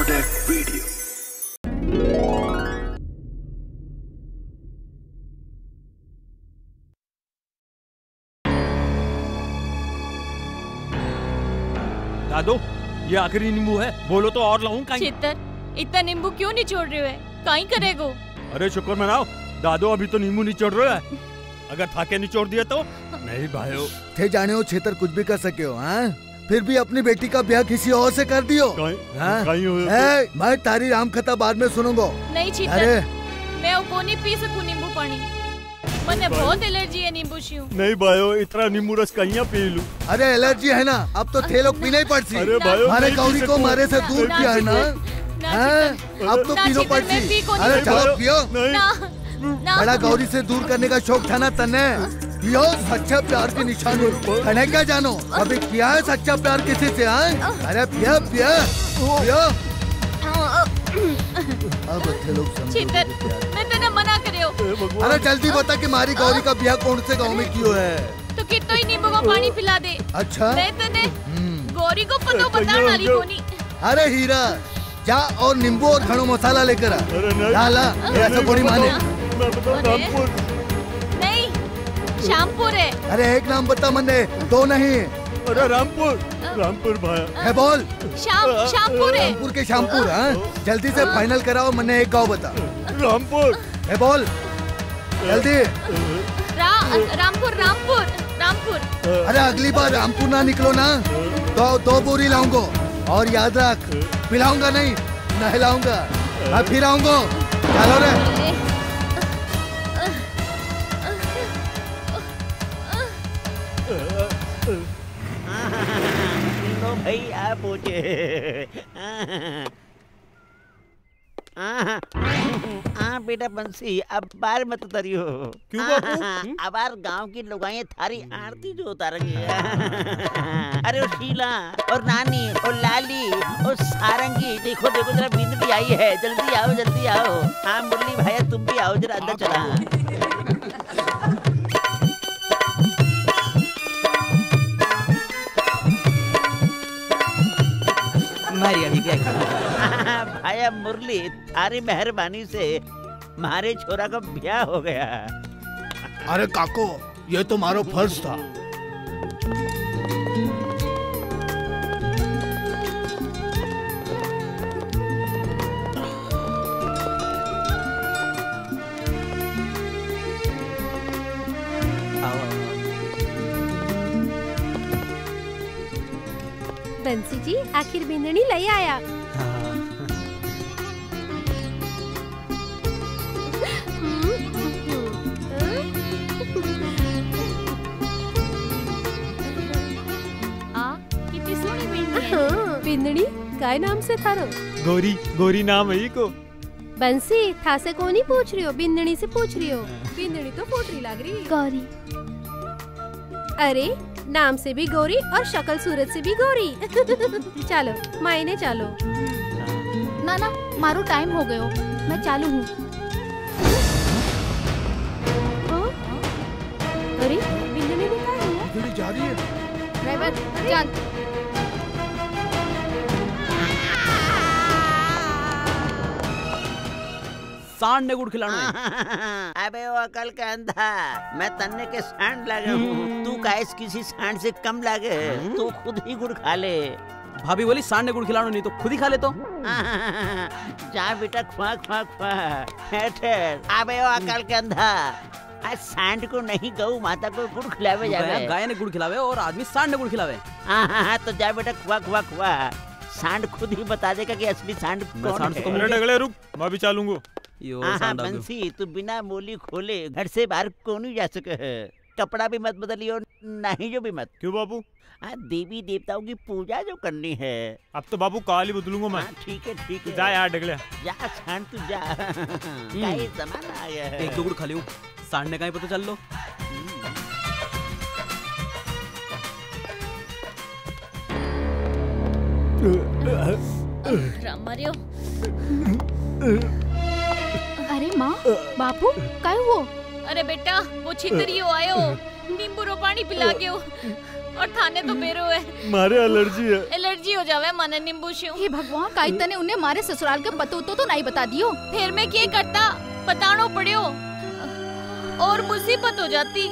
Kodak Video। दादो, ये आखिरी नींबू है, बोलो तो और लाऊं कहीं। चित्तर, इतना नींबू क्यों निचोड़ रहे हो है? कहीं करेगो? अरे शुक्र मनाओ, दादो अभी तो नींबू निचोड़ रहे है। अगर थाके निचोड़ दिया तो नहीं भाइयों। थे जाने हो छेतर कुछ भी कर सके हो, हाँ? फिर भी अपनी बेटी का ब्याह किसी और से कर दियो। मैं तारी राम कथा बाद में सुनूंगा। नहीं चित्तर, मैं वो नहीं पी सकूं नींबू पानी। मने बहुत एलर्जी है नींबू से। नहीं भाइयों, इतना नींबू रस कहीं पी लूं। अरे एलर्जी है ना, अब तो थे लोग पीना ही पड़ती। अरे भाइयों, हमारे गौरी को मारे से दूर किया है ना, अब तो पीनो पड़ती। अरे चलो पियो। बड़ा गौरी से दूर करने का शौक था ना तन्ने, पियो। सच्चा प्यार की निशानी तने क्या जानो, अभी किया है सच्चा प्यार किसी से? अरे पिया पिया पियो। अब थे लोग चित्तर, मैं तेने मना करियो। अरे जल्दी बता कि मारी गौरी का ब्याह कौन से गांव में क्यों है? तो कितो ही नींबू का पानी पिला दे। अच्छा, नहीं तने गौरी को पता बता डाली कोनी। अरे हीरा, जा और नींबू और घणो मसाला लेकर आ। लाला, ऐसा कोई माने। नहीं, श्यामपुर है। अरे एक नाम बता मन्ने, दो नहीं। अरे रामपुर, रामपुर भाई है बोल। श्यामपुर है। रामपुर के श्यामपुर, हाँ? जल्दी से फाइनल कराओ, मन्ने एक गाँव बता। रामपुर है बोल, जल्दी। रामपुर रामपुर रामपुर। अरे अगली बार रामपुर ना निकलो ना, दो बोरी लाऊंगा। और याद रख, पिलाऊंगा नहीं, नहलाऊंगा। मैं फिर आऊंगा। चलो रे। भाई आप पहुंचे। बेटा बंसी, अब बार मत उतरियो। क्यों बापू? अब बार गांव की लुगाइयां थारी आरती जो उतारेंगी। अरे वो शीला और नानी और लाली और सारंगी, देखो देखो जरा बिंदी आई है। जल्दी आओ जल्दी आओ। हाँ मुरली भाई, तुम भी आओ जरा अंदर चला। भाया मुरली, थारी मेहरबानी से मारे छोरा का ब्याह हो गया। अरे काको, ये तो मारो फर्ज था। बंसी जी, आखिर बिंदनी लई आया। कितनी सोनी बिंदनी। बिंदनी काय नाम से थारो? गौरी, गौरी नाम है को। बंसी, था से को नहीं पूछ रही हो, बिंदनी से पूछ रही हो। बिंदनी तो फोटरी लग रही। गौरी। अरे नाम से भी गौरी और शक्ल सूरत से भी गौरी। चलो मायने चलो। ना ना, मारो टाइम हो गयो, मैं चालू हूँ। अरे बिंदनी भी कहाँ है? बिंदनी जा रही है। ड्राइवर चल। सांड ने गुड़ खिलाना है। अबे वो अकल का अंधा, मैं तन्ने के सांड लागे हूँ। तू काहे किसी सांड से कम लागे? तू खुद ही गुड़ खा ले। भाभी बोली सांड ने गुड़ खिलाना, नहीं तो खुद ही खा ले। तो जा बेटा, खुआ खुआ खुआ। ठहर। अबे वो अकल के अंधा, आज सांड को नहीं गऊ माता को गुड़ खिलावे जावे। गाय ने गुड़ खिलावे और आदमी सांड ने गुड़ खिलावे। हाँ, तो जा बेटा, खुआ खुआ खुआ। सांड खुद ही बता देगा कि असली सांड कौन है। रुक, मैं भी चालूंगा। बंसी, तू बिना मोली खोले घर से बाहर कौन नहीं जा सके है। कपड़ा भी मत बदलियो, नहीं जो भी मत। क्यों बाबू? देवी देवताओं की पूजा जो करनी है। अब तो बाबू काल ही बदलूंगा मैं। ठीक है ठीक है। जा यार डगले। जा सांड तू जा। क्या जमाना आ गया है। एक दो गुड़ खा लियो, सांड ने कहीं पता चल लो। मरियो। अरे माँ, बापू काय हुआ? अरे बेटा, वो छितरियो आयो। नींबू रो पानी पिला के हो और थाने तो बेरो है मारे एलर्जी है। एलर्जी हो जावे माने नींबू से। हे भगवान, काई तने उन्हें मारे ससुराल के पतो तो नहीं बता दियो। फिर मैं क्या करता, बतानो पड़ियो और मुसीबत हो जाती।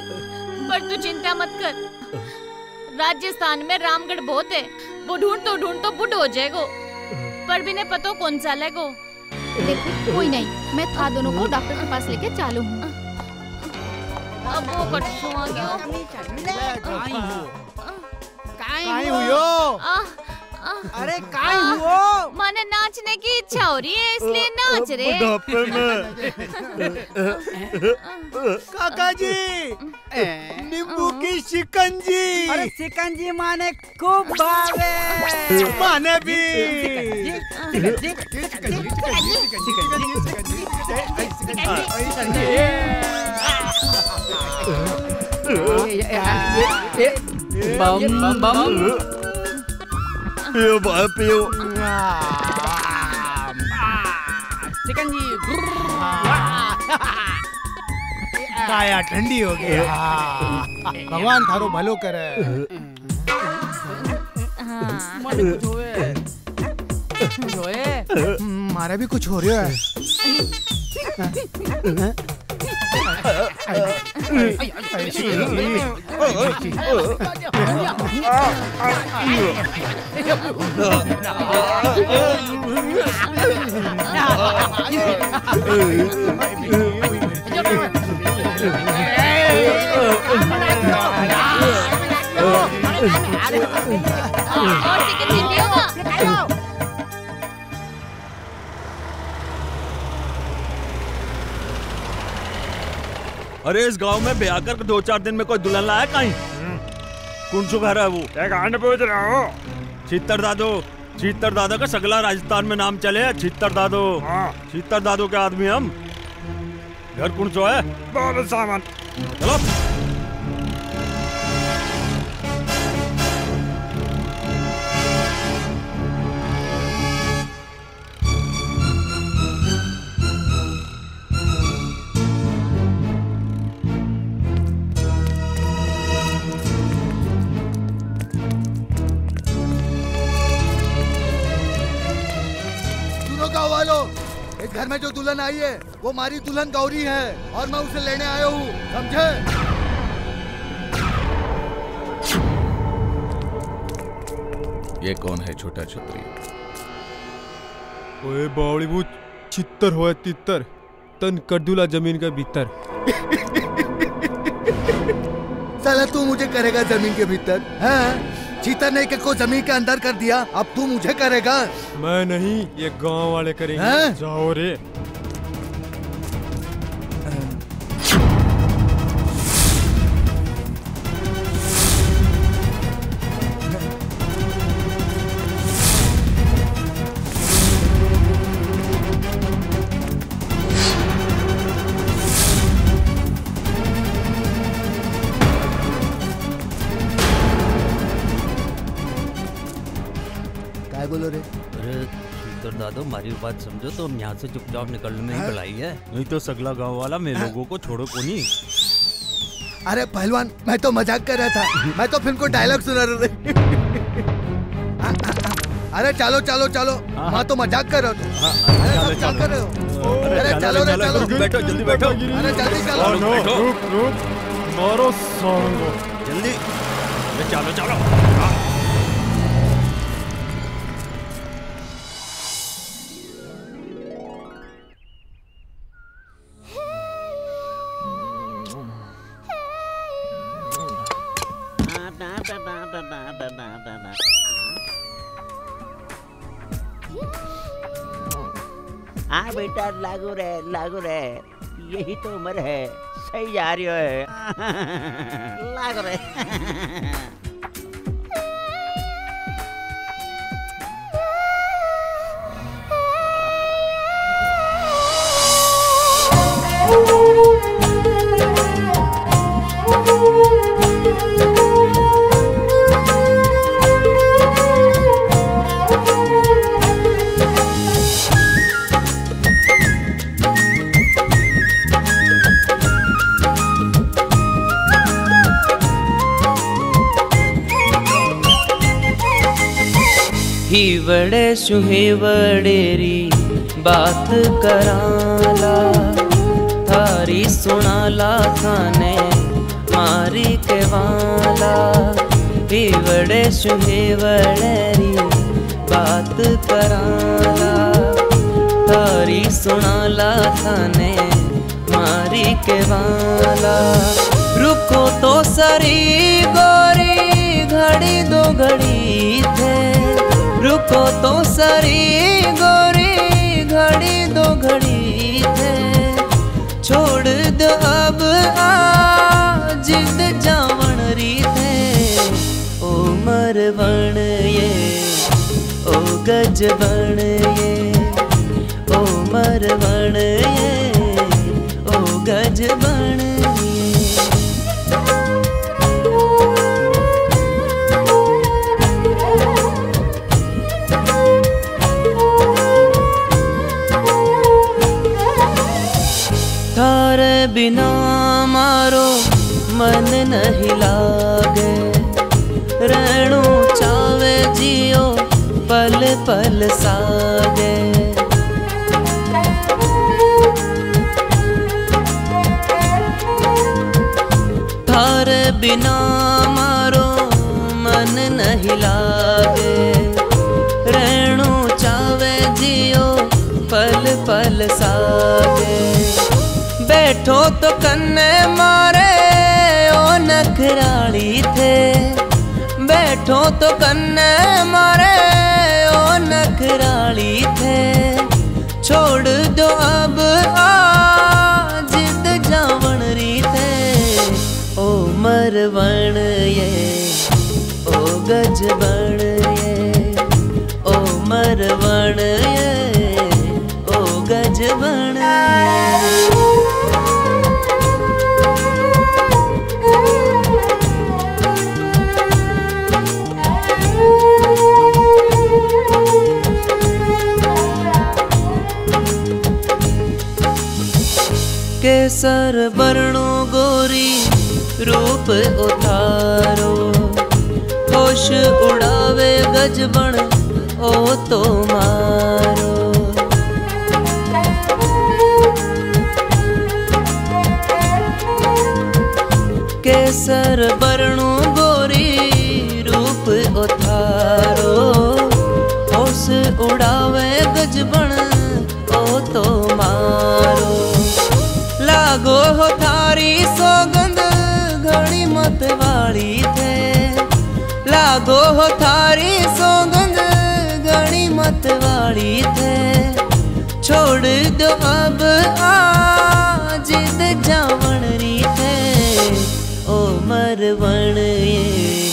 पर तू चिंता मत कर, राजस्थान में रामगढ़ बहुत है, वो ढूंढ तो बुढ़ हो जाएगो, पर भी ने पतो कौन सा लेगो। देखो कोई नहीं, मैं था दोनों को डॉक्टर के पास लेके चालू हूँ। अब वो कटसू आ गयो। काई हुयो? अरे काई हुओ? माने नाचने की इच्छा हो रही है इसलिए नाच रहे। बुढ़ापे में। काका जी, नींबू की शिकंजी। अरे शिकंजी माने खूब भावे। माने भी। बम बम पियो भाई पियो। चिकनजी काया ठंडी हो गया। भगवान थारो भलो करे। मारा भी कुछ हो रहा है। अरे इस गांव में ब्याह कर 2-4 दिन में कोई दुल्हन लाया कहीं? कौन सा घर है वो? गांड पूछ रहा हो। छित्तर दादो का सगला राजस्थान में नाम चले। छित्तर दादो के आदमी हम। घर कौन सो है? बहुत सामान। चलो इस घर में जो दुल्हन आई है वो हमारी दुल्हन गौरी है और मैं उसे लेने आया हूँ, समझे? ये कौन है छोटा छतरी? ओए बावड़ी भूत, चित्तर होए तित्तर, तन करदुला जमीन के भीतर। साला तू मुझे करेगा जमीन के भीतर? हाँ? चीता ने को जमीन के अंदर कर दिया, अब तू मुझे करेगा? मैं नहीं, ये गांव वाले करेंगे। जाओ रे। बोलो रे। अरे दादो हमारी बात समझो तो हम यहाँ से चुपचाप निकलने में ही भलाई है, नहीं तो सगला गांव वाला मेरे लोगों को छोड़ो को नहीं। अरे पहलवान, मैं तो मजाक कर रहा था, मैं तो फिल्म को डायलॉग सुना रहा था। अरे चलो चलो चलो, मैं तो मजाक कर रहा हूँ। अरे क्या कर रहे हो? अरे चलो रे चलो, बैठो जल्दी बैठो। अरे जल्दी चलो। रुक मारो सांगो जल्दी। चलो चलो। हाँ बेटा, लागू रे, यही तो उम्र है, सही जा रही है। लागू रे। हीवड़े सुहेवड़ेरी बात कराला थारी सुनाला थाने मारी के वाला हीवड़े सुहेवड़ेरी बात कराला थारी सुनाला थाने मारी के वाला रुको तो सरी गोरी घड़ी दो घड़ी थे रुको तो सरी गोरी घड़ी दो घड़ी थे छोड़ दो अब आ जिद जावण री थे ओ मरवण ये ओ गज बण ये ओ मरवण ये ओ गज बण थारे बिना मारो मन नहीं लागे रहणो चावे जियो पल पल सागे थारे बिना मारो मन नहीं लागे रहणो चावे जियो पल पल सागे बैठो तो कन्ने मारे ओ नखराली थे बैठो तो कन्ने मारे ओ नखराली थे छोड़ दो अब आ जिद जावण री थे ओ मरवण ये ओ गज बण ये ओ मरवण ये ओ गज बण केसर वर्णो गोरी रूप उतारो होश उड़ावे गजबण ओ तो मारो केसर वर्णो गोरी रूप उतारो होश उड़ावे गजबण ओ तो मारो लागो हो थारी सौगंध घड़ी मत वाली थे लागो हो थारी सौगंध घड़ी मत वाली थे छोड़ दो अब आ जिद जावण री थे ओ मरवण ये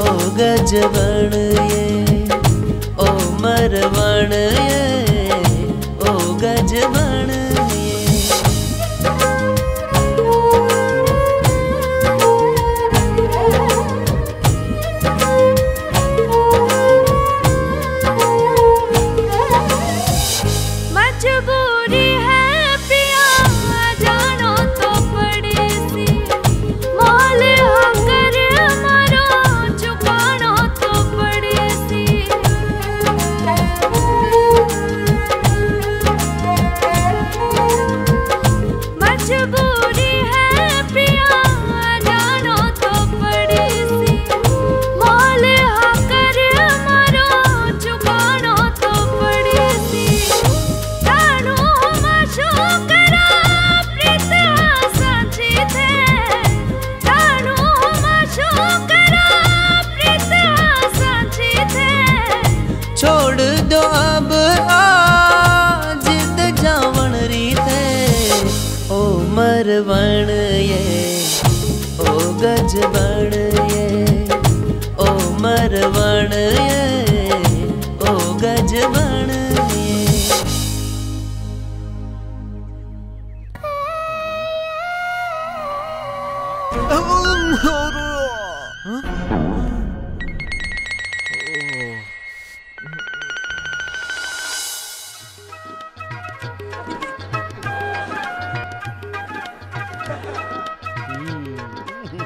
ओ गज बण ये ओ मरवण ये ओ गज बण छोड़ दो अब आ जिद जावण री थे ओ मरवण ये ओ गज बण ये ओ मरवण ये ओ गज बण ये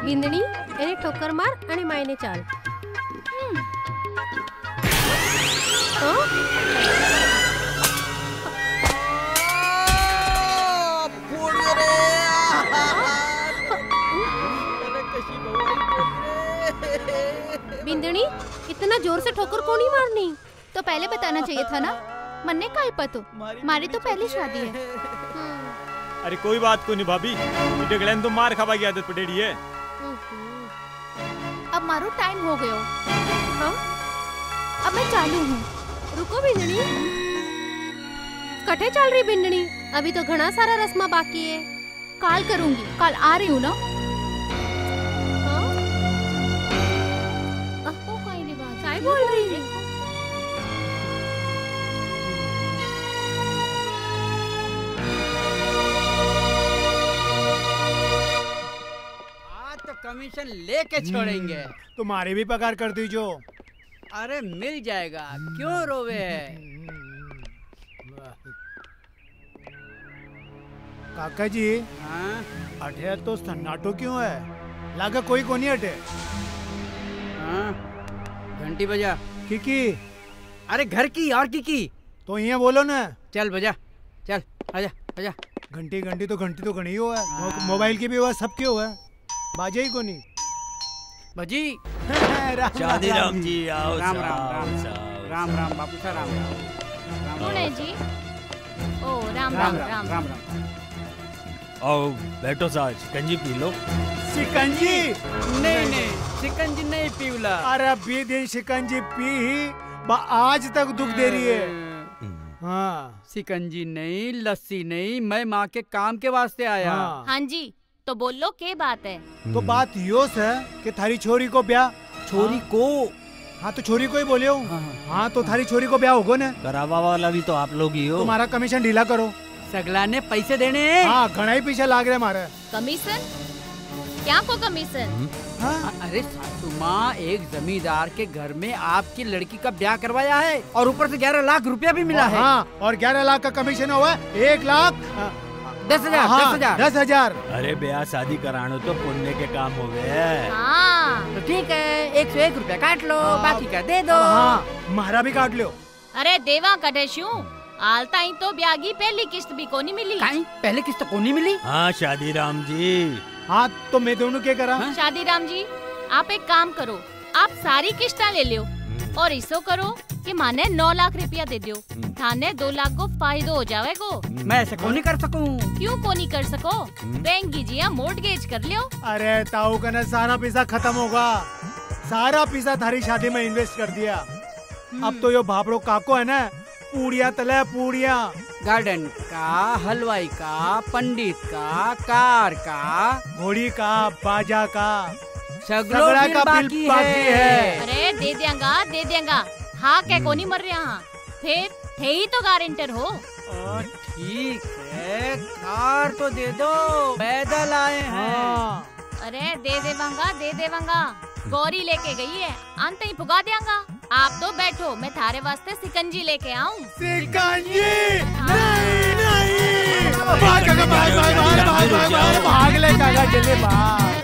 बिंदणी એને ઠોકર માર અને માયને ચાલ बिंदनी इतना जोर से ठोकर कौन ही मारनी? तो पहले बताना चाहिए था ना, मन्ने का ही पतो, मारी तो पहली शादी है। अरे कोई बात को नहीं भाभी, तो मार खावा की आदत पड़ेड़ी है। अब मारो टाइम हो गयो। हाँ? अब मैं चालू हूँ। रुको बिंदनी, कटे चल रही बिंदनी, अभी तो घना सारा रस्मा बाकी है। काल करूंगी, काल आ रही हूँ ना। काय बोल रही है? आज तो कमीशन लेके छोड़ेंगे। तुम्हारी भी पगार कर दीजो। अरे मिल जाएगा, क्यों रोवे? काका जी, अठे तो सन्नाटो क्यों है? लागा कोई को नहीं अठे। घंटी बजा। किकी? अरे घर की और किकी। तो ये बोलो ना। चल बजा, चल आजा आजा। घंटी घंटी तो घंटी तो घनी हुआ है, मोबाइल की भी हुआ, सबकी हुआ है, बाजे ही को नहीं। बजी। शादीराम जी आओ। राम राम राम राम बापू सा राम राम। कौन है जी? ओ राम राम राम राम। आओ बैठो साहब, शिकंजी पी लो। शिकंजी? नहीं शिकंजी नहीं पीवला। अरे 20 दिन शिकंजी पी ही आज तक दुख दे रही है। हाँ शिकंजी नहीं, लस्सी नहीं, मैं माँ के काम के वास्ते आया। हाँ जी, तो बोलो के बात है? तो बात यो है कि थारी छोरी को ब्याह। छोरी को? हाँ तो छोरी को ही बोले हो। हाँ तो थारी छोरी को ब्याह होगो ना। करावा वाला भी तो आप लोग ही हो। तुम्हारा कमीशन ढीला करो। सगला ने पैसे देने। हाँ घना ही पीछे लाग रहे हमारे। कमीशन? क्या को कमीशन? अरे सासू माँ, एक जमींदार के घर में आपकी लड़की का ब्याह करवाया है और ऊपर से 11 लाख रुपया भी मिला है। हाँ, और 11 लाख का कमीशन हुआ 1,10,000। 10,000। अरे ब्याह शादी करानो तो पुण्य के काम हो गए। हाँ तो ठीक है, 101 रुपया काट लो, बाकी का दे दो। हाँ मारा भी काट लो। अरे देवा कटे शू आलता ही तो ब्यागी पहली किस्त भी को नहीं मिली। पहले किस्त को नहीं मिली? हाँ शादीराम जी। हाँ तो मैं दोनों क्या करा? शादीराम जी आप एक काम करो, आप सारी किस्ता ले लो और इसो करो कि माने 9 लाख रुपया दे दो, थाने 2 लाख को फायदो हो जावे को। मैं ऐसे को नहीं कर सकूं। क्यों को नहीं कर सको? बैंक कीजिए, मोर्टगेज कर लियो। अरे ताऊ का ना सारा पैसा खत्म होगा, सारा पैसा थारी शादी में इन्वेस्ट कर दिया। अब तो यो भापड़ो काको है ना, पूड़िया तले पूड़िया। गार्डन का, हलवाई का, पंडित का, कार का, घोड़ी का, बाजा का, सगड़ा का बाकी है। अरे दे देंगा। हाँ क्या को नहीं मर रहा? फिर थे ही तो गारंटर हो। ठीक है, कार तो दे दो, पैदल आए हैं। अरे दे देवांगा। गौरी लेके गई है, अंत ही पुगा देंगा। आप तो बैठो, मैं थारे वास्ते सिकंजी लेके आऊं। सिकंजी? नहीं। भाग ले काका, जल्दी भाग।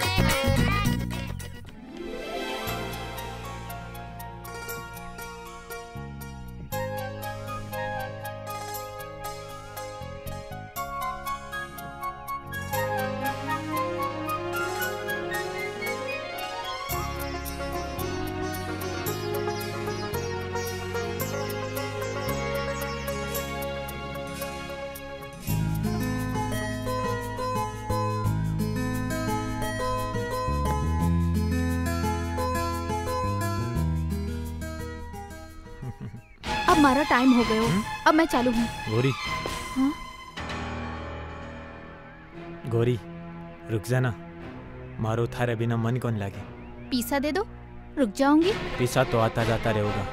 अब हमारा टाइम हो गयो। अब मैं चालू हूँ। गौरी। हाँ? गौरी रुक जाना, मारो थारे बिना मन कौन लागे। पीसा दे दो, रुक जाऊंगी। पीसा तो आता जाता रहेगा,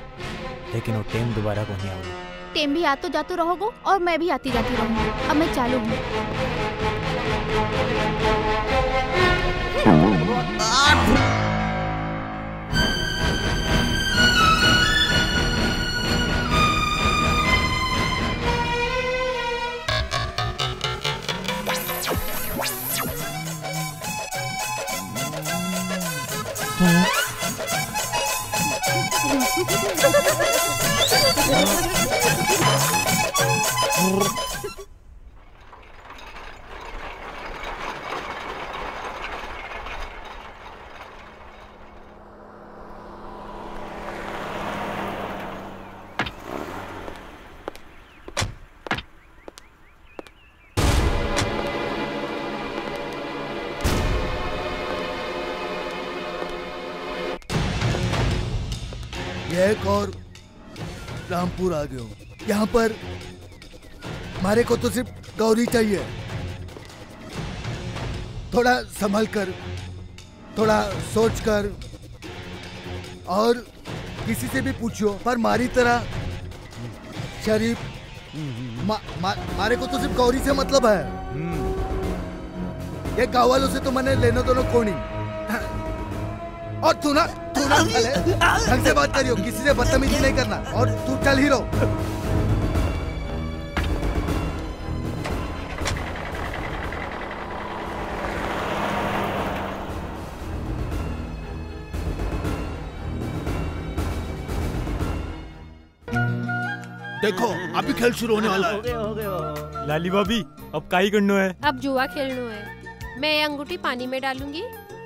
लेकिन वो टेम दोबारा को नहीं आऊंगा। टेम भी आतो जातो रहोगो और मैं भी आती जाती रहूंगी। अब मैं चालू हूँ। एक और रामपुर आ गए हो। यहाँ पर हमारे को तो सिर्फ गौरी चाहिए। थोड़ा संभल कर, थोड़ा सोच कर, और किसी से भी पूछो, पर मारी तरह शरीफ मारे को तो सिर्फ गौरी से मतलब है। ये गाँव वालों से तो मैंने लेना दोनों कोनी। और तू ना साले ढंग से बात करियो, किसी से बदतमीजी नहीं करना, और तू चल हीरो। देखो अभी खेल शुरू होने वाला है। हो गए। लाली भाभी अब काई करना है? अब जुआ खेलना है। मैं ये अंगूठी पानी में डालूंगी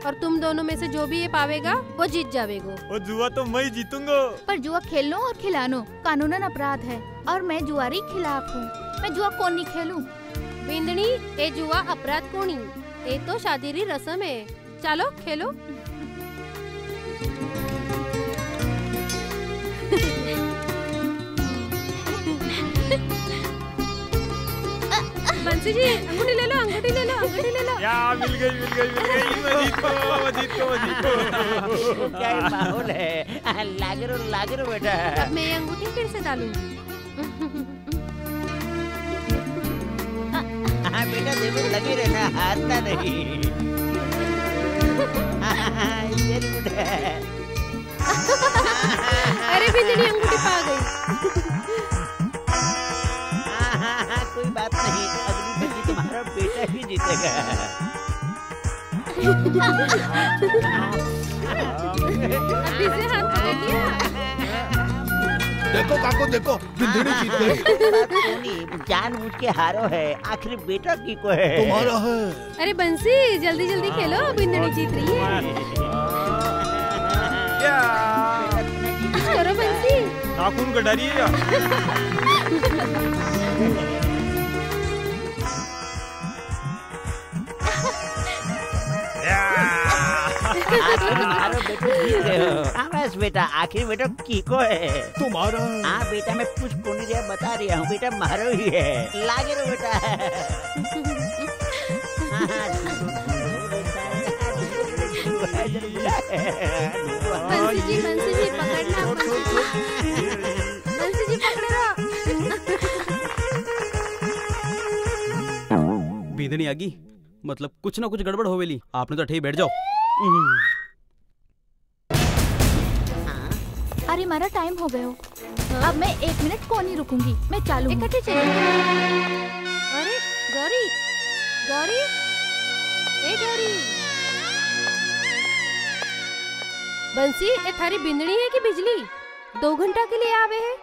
और तुम दोनों में से जो भी ये पावेगा वो जीत जावेगो। और जुआ तो मैं ही जीतूंगा। पर जुआ खेलनो और खिलानो कानूनन अपराध है, और मैं जुआरी खिलाफ हूँ। मैं जुआ कौन नहीं खेलूं। बिंदनी, ये जुआ अपराध कोनी, ये तो शादी री रस्म है। चलो खेलो। बंसी जी अंगूठी ले लो, अंगूठी ले लो, अंगूठी ले लो। या मिल गई। मैं जीतो। क्या ही माहौल है। लागे रो बेटा। अब मैं ये अंगूठी फिर से डालूंगी। हाँ बेटा देखो, लगे रहना, हारना नहीं। ये गुड है। अरे बिंदनी अंगूठी पा गई। कोई बात नहीं, अगली बार तुम्हारा बेटा ही जीतेगा। देखो काको देखो, बिंदनी जीत गई। जानबूझ के हारो है, आखिर बेटा की को है। तुम्हारा है। अरे बंसी जल्दी जल्दी खेलो, बिंदनी जीत रही है। करो बंसी। नाखून कटा रही है। बस बेटा, आखिर बेटा कीको है तुम्हारा। हाँ बेटा, मैं कुछ नहीं दिया, बता रहा हूँ बेटा, मारो ही है। लागे रो बेटा। बंसी जी पकड़ना। बंसी जी पकड़े रहो। बिंदनी आगी, मतलब कुछ ना कुछ गड़बड़ होवेली। आपने तो ठे बैठ जाओ। अरे हमारा टाइम हो गयो। अब मैं 1 मिनट को नहीं रुकूंगी, मैं चालू इकट्ठे चलेंगे। अरे गौरी, गौरी, ए गौरी। बंसी, ये थारी बिंदनी है कि बिजली? 2 घंटा के लिए आवे है।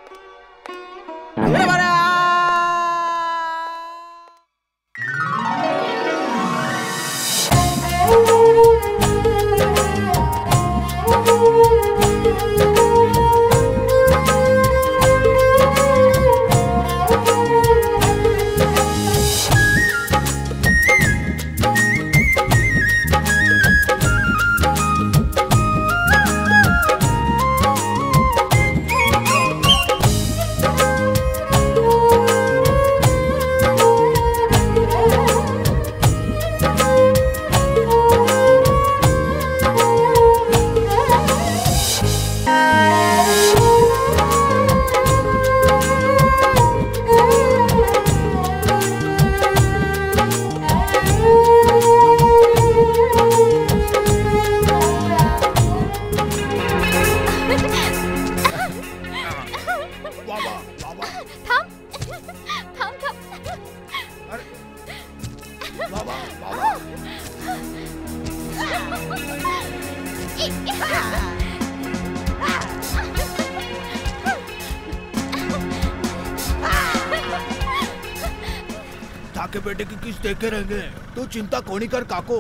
सके बेटे की किस्त देके रहेंगे। तू चिंता कोनी कर काको।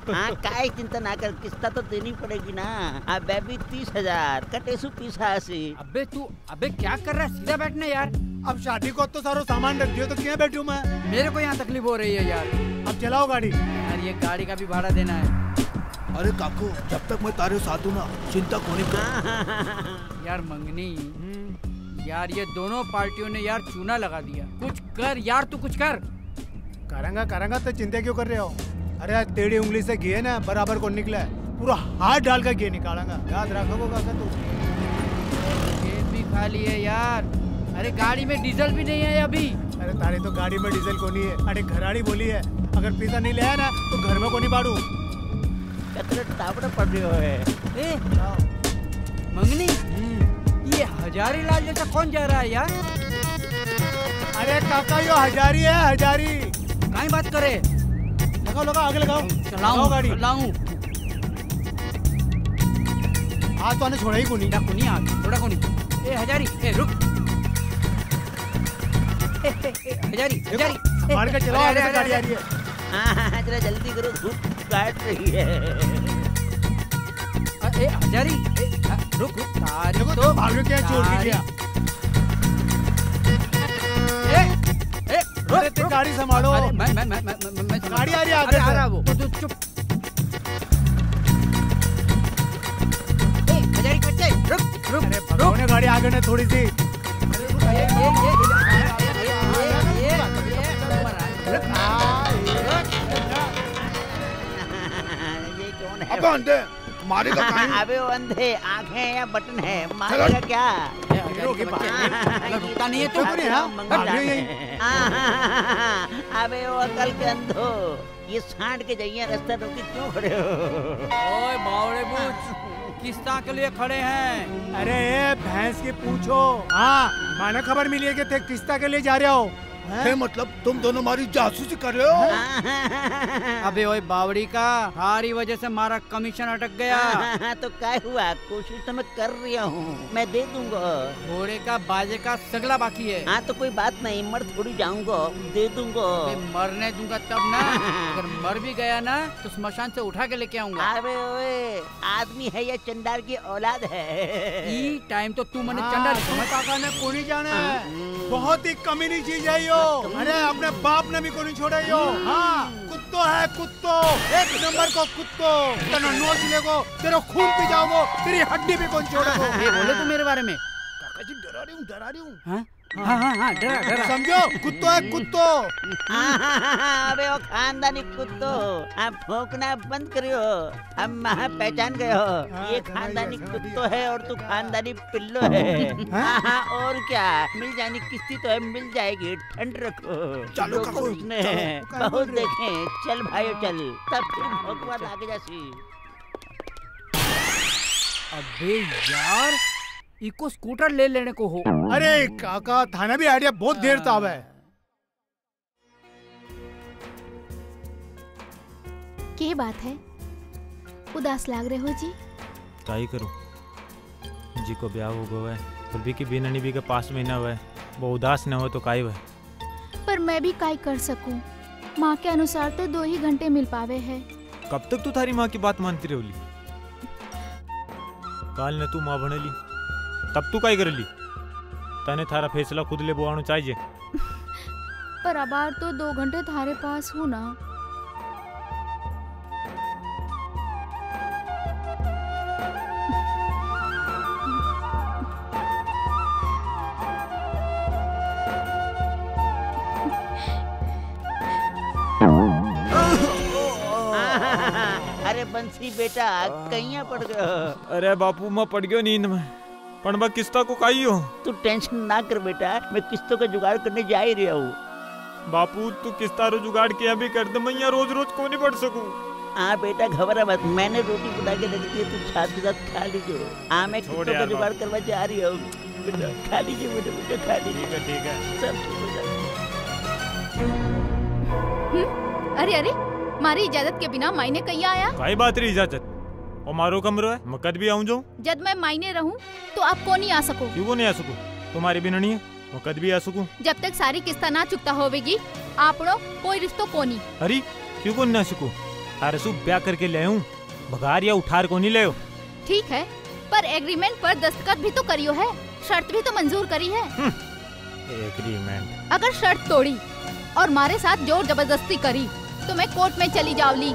हाँ काय चिंता ना कर, किस्ता तो देनी पड़ेगी ना। अब बेबी 30,000 कटेसु पीसा से। अबे क्या कर रहा है, सीधा बैठने यार। अब शादी को तो सारो सामान रख दियो तो क्या बैठूं मैं? मेरे को यहाँ तकलीफ हो रही है यार। अब चलाओ गाड़ी। यार ये गाड़ी का भी भाड़ा देना है। अरे काको जब तक मैं तारे साथ हूँ ना, चिंता कोनी कर। यार मंगनी, यार ये दोनों पार्टियों ने यार चूना लगा दिया। कुछ कर यार, तू कुछ कर। करेंगा तो चिंता क्यों कर रहे हो? अरे टेढ़ी उंगली से घी ना बराबर को निकला है, पूरा हाथ डाल कर घी निकालेंगा। याद रखोगे काका तू। खेत भी खाली है यार। अरे गाड़ी में डीजल भी नहीं है अभी। अरे तारे तो गाड़ी में डीजल को नहीं है। अरे घराड़ी बोली है अगर पैसा नहीं ले ना तो घर में को नहीं बाड़ू। तावड़े पड़ रहे हो ए मंगनी, ये हजारी लाल जैसा कौन जा रहा है यार? अरे काका यो हजारी है, हजारी। कहीं बात करे। लगाओ आगे लगाओ। चलाऊं गाड़ी चलाऊं। आज तो आने छोड़ा ही कोनी। छोड़ा कोनी। ए हजारी, ए रुक। हजारी मार के चलाओ, आगे से गाड़ी आ रही है। हाँ जरा जल्दी करो, धूप काट रही है। ए हजारी, रुक तो भाग क्या छोड़ दिया। अरे ते गाड़ी संभालो। मैं गाड़ी आ रही है आगे। आ रहा वो तो चुप। ए हजारी बच्चे रुक। अरे भगवान ने गाड़ी आगे ने थोड़ी सी। अब अंधे मारेगा कहीं? अबे वो अंधे आंखें या बटन है, मारेगा क्या? रुकता नहीं है तू। अबे वो अकल के अंधो, ये सांड के जाइए रास्ता रोकी क्यों खड़े हो? ओए बावड़े बूझ, किस्ता के लिए खड़े हैं? अरे भैंस की पूछो। हाँ माने खबर मिली है कि थे किस्ता के लिए जा रहे हो। मतलब तुम दोनों हमारी जासूसी कर रहे हो? अबे ओए बावड़ी का, हमारी वजह से हमारा कमीशन अटक गया। तो क्या हुआ, कोशिश तो मैं कर रहा हूँ, मैं दे दूंगा। घोड़े का बाजे का सगला बाकी है। हाँ तो कोई बात नहीं, मर थोड़ी जाऊंगा, दे दूंगा। मरने दूंगा तब ना। अगर मर भी गया ना तो स्मशान से उठा के लेके आऊंगा। अबे ओए आदमी है या चंडाल की औलाद है? ई टाइम तो तू मने चंडाल काका ने को नहीं जाना है। बहुत ही कमीनी चीज है यो। अरे अपने बाप ने भी को नहीं छोड़ा यो। हाँ कुत्तो है कुत्तो, एक नंबर को कुत्तो। तेरा नोच लेगो, तेरा खून पी जाओगो, तेरी हड्डी भी कौन छोड़ेगो। ये बोले तू मेरे बारे में? काका जी डरा रही हूँ। हाँ डरा। समझो कुत्तो है कुत्तो। अबे वो खानदानी कुत्तो, आप भौंकना बंद करियो। अब महा पहचान गए हो, ये खानदानी कुत्तो है और तू खानदानी पिल्लो है। हाँ और क्या, मिल जानी किस्ती तो है, मिल जाएगी, ठंड रखो। चलो उसने बहुत देखे। चल भाई चल, तब फिर भौंकवा आगे जासी। अबे यार इको स्कूटर ले लेने को हो। अरे काका थाना भी आइडिया बहुत देर था। है के बात है, उदास लाग रहे हो जी? काई करूं, जी को ब्याह हो गया है, फिर भी की बिना निभी के 5 महीना हुआ है, वो उदास न हो तो काई हुआ। पर मैं भी काई कर सकूं, माँ के अनुसार तो 2 ही घंटे मिल पावे है। कब तक तू थारी माँ की बात मानती रहोली? काल ने तू माँ बनेली तब तू काई करेली? तने थारा फैसला खुद ले बोआनो चाहिए। पर अबार तो 2 घंटे थारे पास हूँ ना। अरे बंसी बेटा कहीं पड़ गयो? अरे बापू मैं पड़ गयो नींद में, पर मैं किस्ता को काई हो। तू टेंशन ना कर बेटा, मैं किस्तों का जुगाड़ करने जा ही रहा हूँ। बापू तू किस्ता रो जुगाड़ किया भी कर दे, मैं यहाँ रोज को नहीं पढ़ सकूं। हाँ बेटा घबरा मत, मैंने रोटी बना के रख दी है, तू साथ के साथ खा लीजिए। हाँ मैं किस्तों का जुगाड़ करवा जा रही हूँ, बेटा खा लीजिए, बेटा खा लीजिए। ठीक है सब ठीक हो जाएगा। अरे मारी इजाजत के बिना मायने कहीं आया? काई बात रही इजाजत, और मारो कमरो है, मैं कद भी आऊं जाऊं। जब मैं मायने रहूं तो आप को नहीं आ सको। क्यों नहीं आ सकूं? तुम्हारी भी नहीं है, वो कद भी आ सकूं। जब तक सारी किस्ता ना चुकता होवेगी आपड़ो कोई रिश्तो कोनी। अरे क्यों को ना सकूं? अरे सु ब्याह करके ले आऊं, भगार या उठार को नहीं ले। ठीक है, पर एग्रीमेंट पर दस्तखत भी तो करियो है, शर्त भी तो मंजूर करी है। एग्रीमेंट अगर शर्त तोड़ी और मारे साथ जोर जबरदस्ती करी तो मैं कोर्ट में चली जावली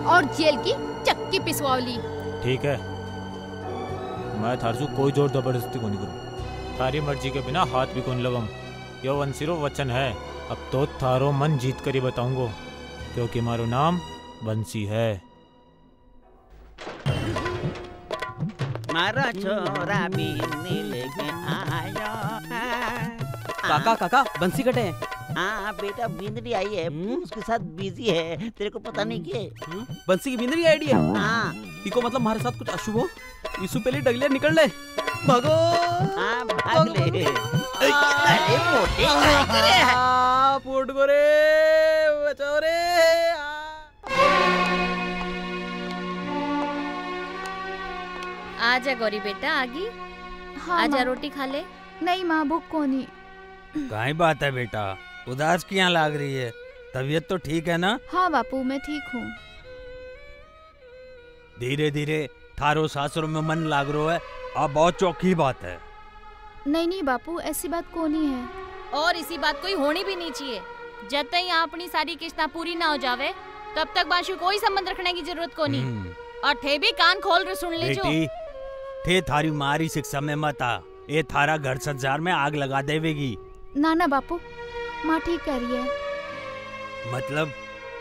और जेल की चक्की पिसवावली। ठीक है, मैं थारसू कोई जोर जबरदस्ती को नहीं करूं। थारी मर्जी के बिना हाथ भी कौन लगम। यो वंशिरो वचन है। अब तो थारो मन जीत कर ही बताऊंगो, क्योंकि मारो नाम बंसी है। मारा छोरा बीनी लेके आया। काका काका बंसी कटे हैं। हाँ बेटा, बिंदरी आई है, उसके साथ बिजी है, तेरे को पता नहीं क्या? बंसी की बिंदरी आईडी है। हाँ, इको मतलब हमारे साथ कुछ अशुभ हो। इसु पहले डगले निकल ले, भागो। हाँ भाग ले। अरे मोटे काय करे? फुट गो रे, बचाओ रे। आजा गौरी बेटा, आगी। हाँ, आजा रोटी खा ले। नहीं माँ, भूख कोनी। काई बात है बेटा, उदास क्यों लाग रही है? तबीयत तो ठीक है ना? हाँ बापू, मैं ठीक हूँ। धीरे धीरे थारो सासुर में मन लाग रो है, अब बहुत चौकी बात है। नहीं नहीं बापू, ऐसी बात कोनी है। और इसी बात कोई होनी भी नहीं चाहिए। जब तक यहाँ अपनी सारी किस्ता पूरी ना हो जावे तब तक बाशु कोई संबंध रखने की जरूरत कोनी। और थे भी कान खोल कर सुन लीजो। बेटी, थे थारी मारी शिक्षा में मत आ, ये थारा घर संसार में आग लगा देवेगी। ना ना बापू, माँ ठीक कह रही है। मतलब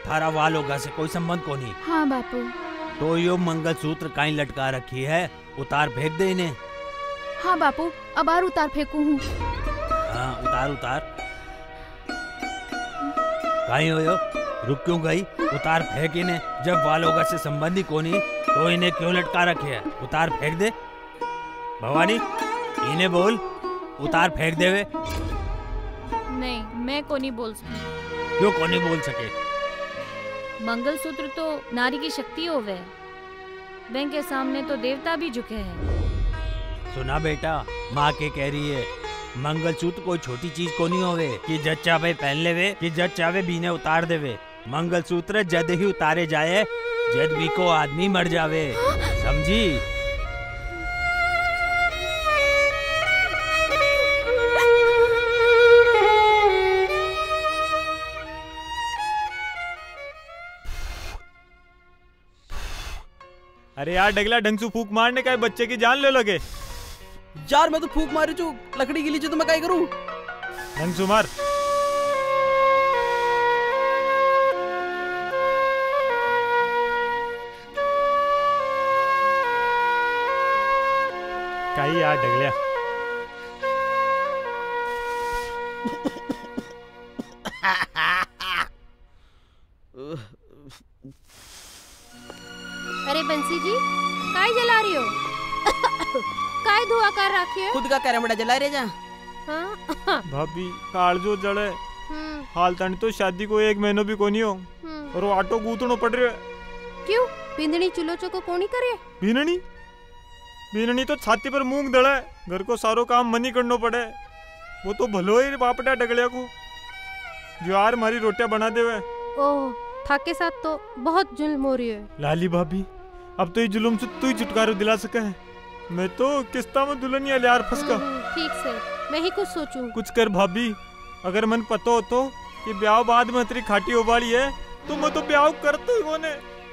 थारा वाल होगा से कोई संबंध को नहीं? हाँ बापू। तो यो मंगलसूत्र कहीं लटका रखी है, उतार फेंक दे इन्हें। हाँ बापू, अब और उतार फेंकू हूँ। हाँ उतार उतार। कहीं हो यो, रुक क्यों गई? उतार फेंक इन्हें। जब वाल होगा से संबंधी को नहीं तो इन्हें क्यों लटका रखे है? उतार फेंक दे। भवानी इन्हें बोल, उतार फेंक देवे। नहीं, मैं को नहीं बोल सकती। क्यों को नहीं बोल सके? मंगलसूत्र तो नारी की शक्ति होवे, बैंक के सामने तो देवता भी झुके हैं। सुना बेटा, माँ के कह रही है, मंगलसूत्र कोई छोटी चीज को नहीं होवे कि जज चावे पहन लेवे, कि जज चावे बीने उतार देवे। मंगलसूत्र जद ही उतारे जाए, जद भी को आदमी मर जावे, समझी? अरे यार डगला, ढंग से फूक मारने का है, बच्चे की जान ले लगे। यार मैं तो फूक मारी चू लकड़ी के लिए, तो मैं क्या करूं? ढंग से मार। काई यार डगलिया। अरे बंसी जी, काय जला रही हो? काय धुआं कर रखी है? खुद का कैमरा जला रहे जा। हाँ? भाभी काल जो जड़े हाल तन तो शादी को 1 महीनो भी कोनी हो और वो आटो गूंथनो पड़ रहे। क्यों? बिंदनी चुलो चो को कोनी करे? बीननी बीननी तो छाती पर मूंग दड़ा है, घर को सारो काम मनी करनो पड़े। वो तो भलो ही बापटा डगलिया को जो यार हमारी रोटियां बना देवे। ओह, थाके के साथ तो बहुत जुल्म हो रही है। लाली भाभी, अब तो ये जुल्म से तू ही छुटकारा दिला सका है। मैं तो किस्ता में दुल्हनिया लियार फंसका। ठीक से, मैं ही कुछ सोचूं। कुछ कर भाभी, अगर मन पता हो तो कि ब्याह बाद में तेरी खाटी उबाली है तो मैं तो ब्याह करता ही होने।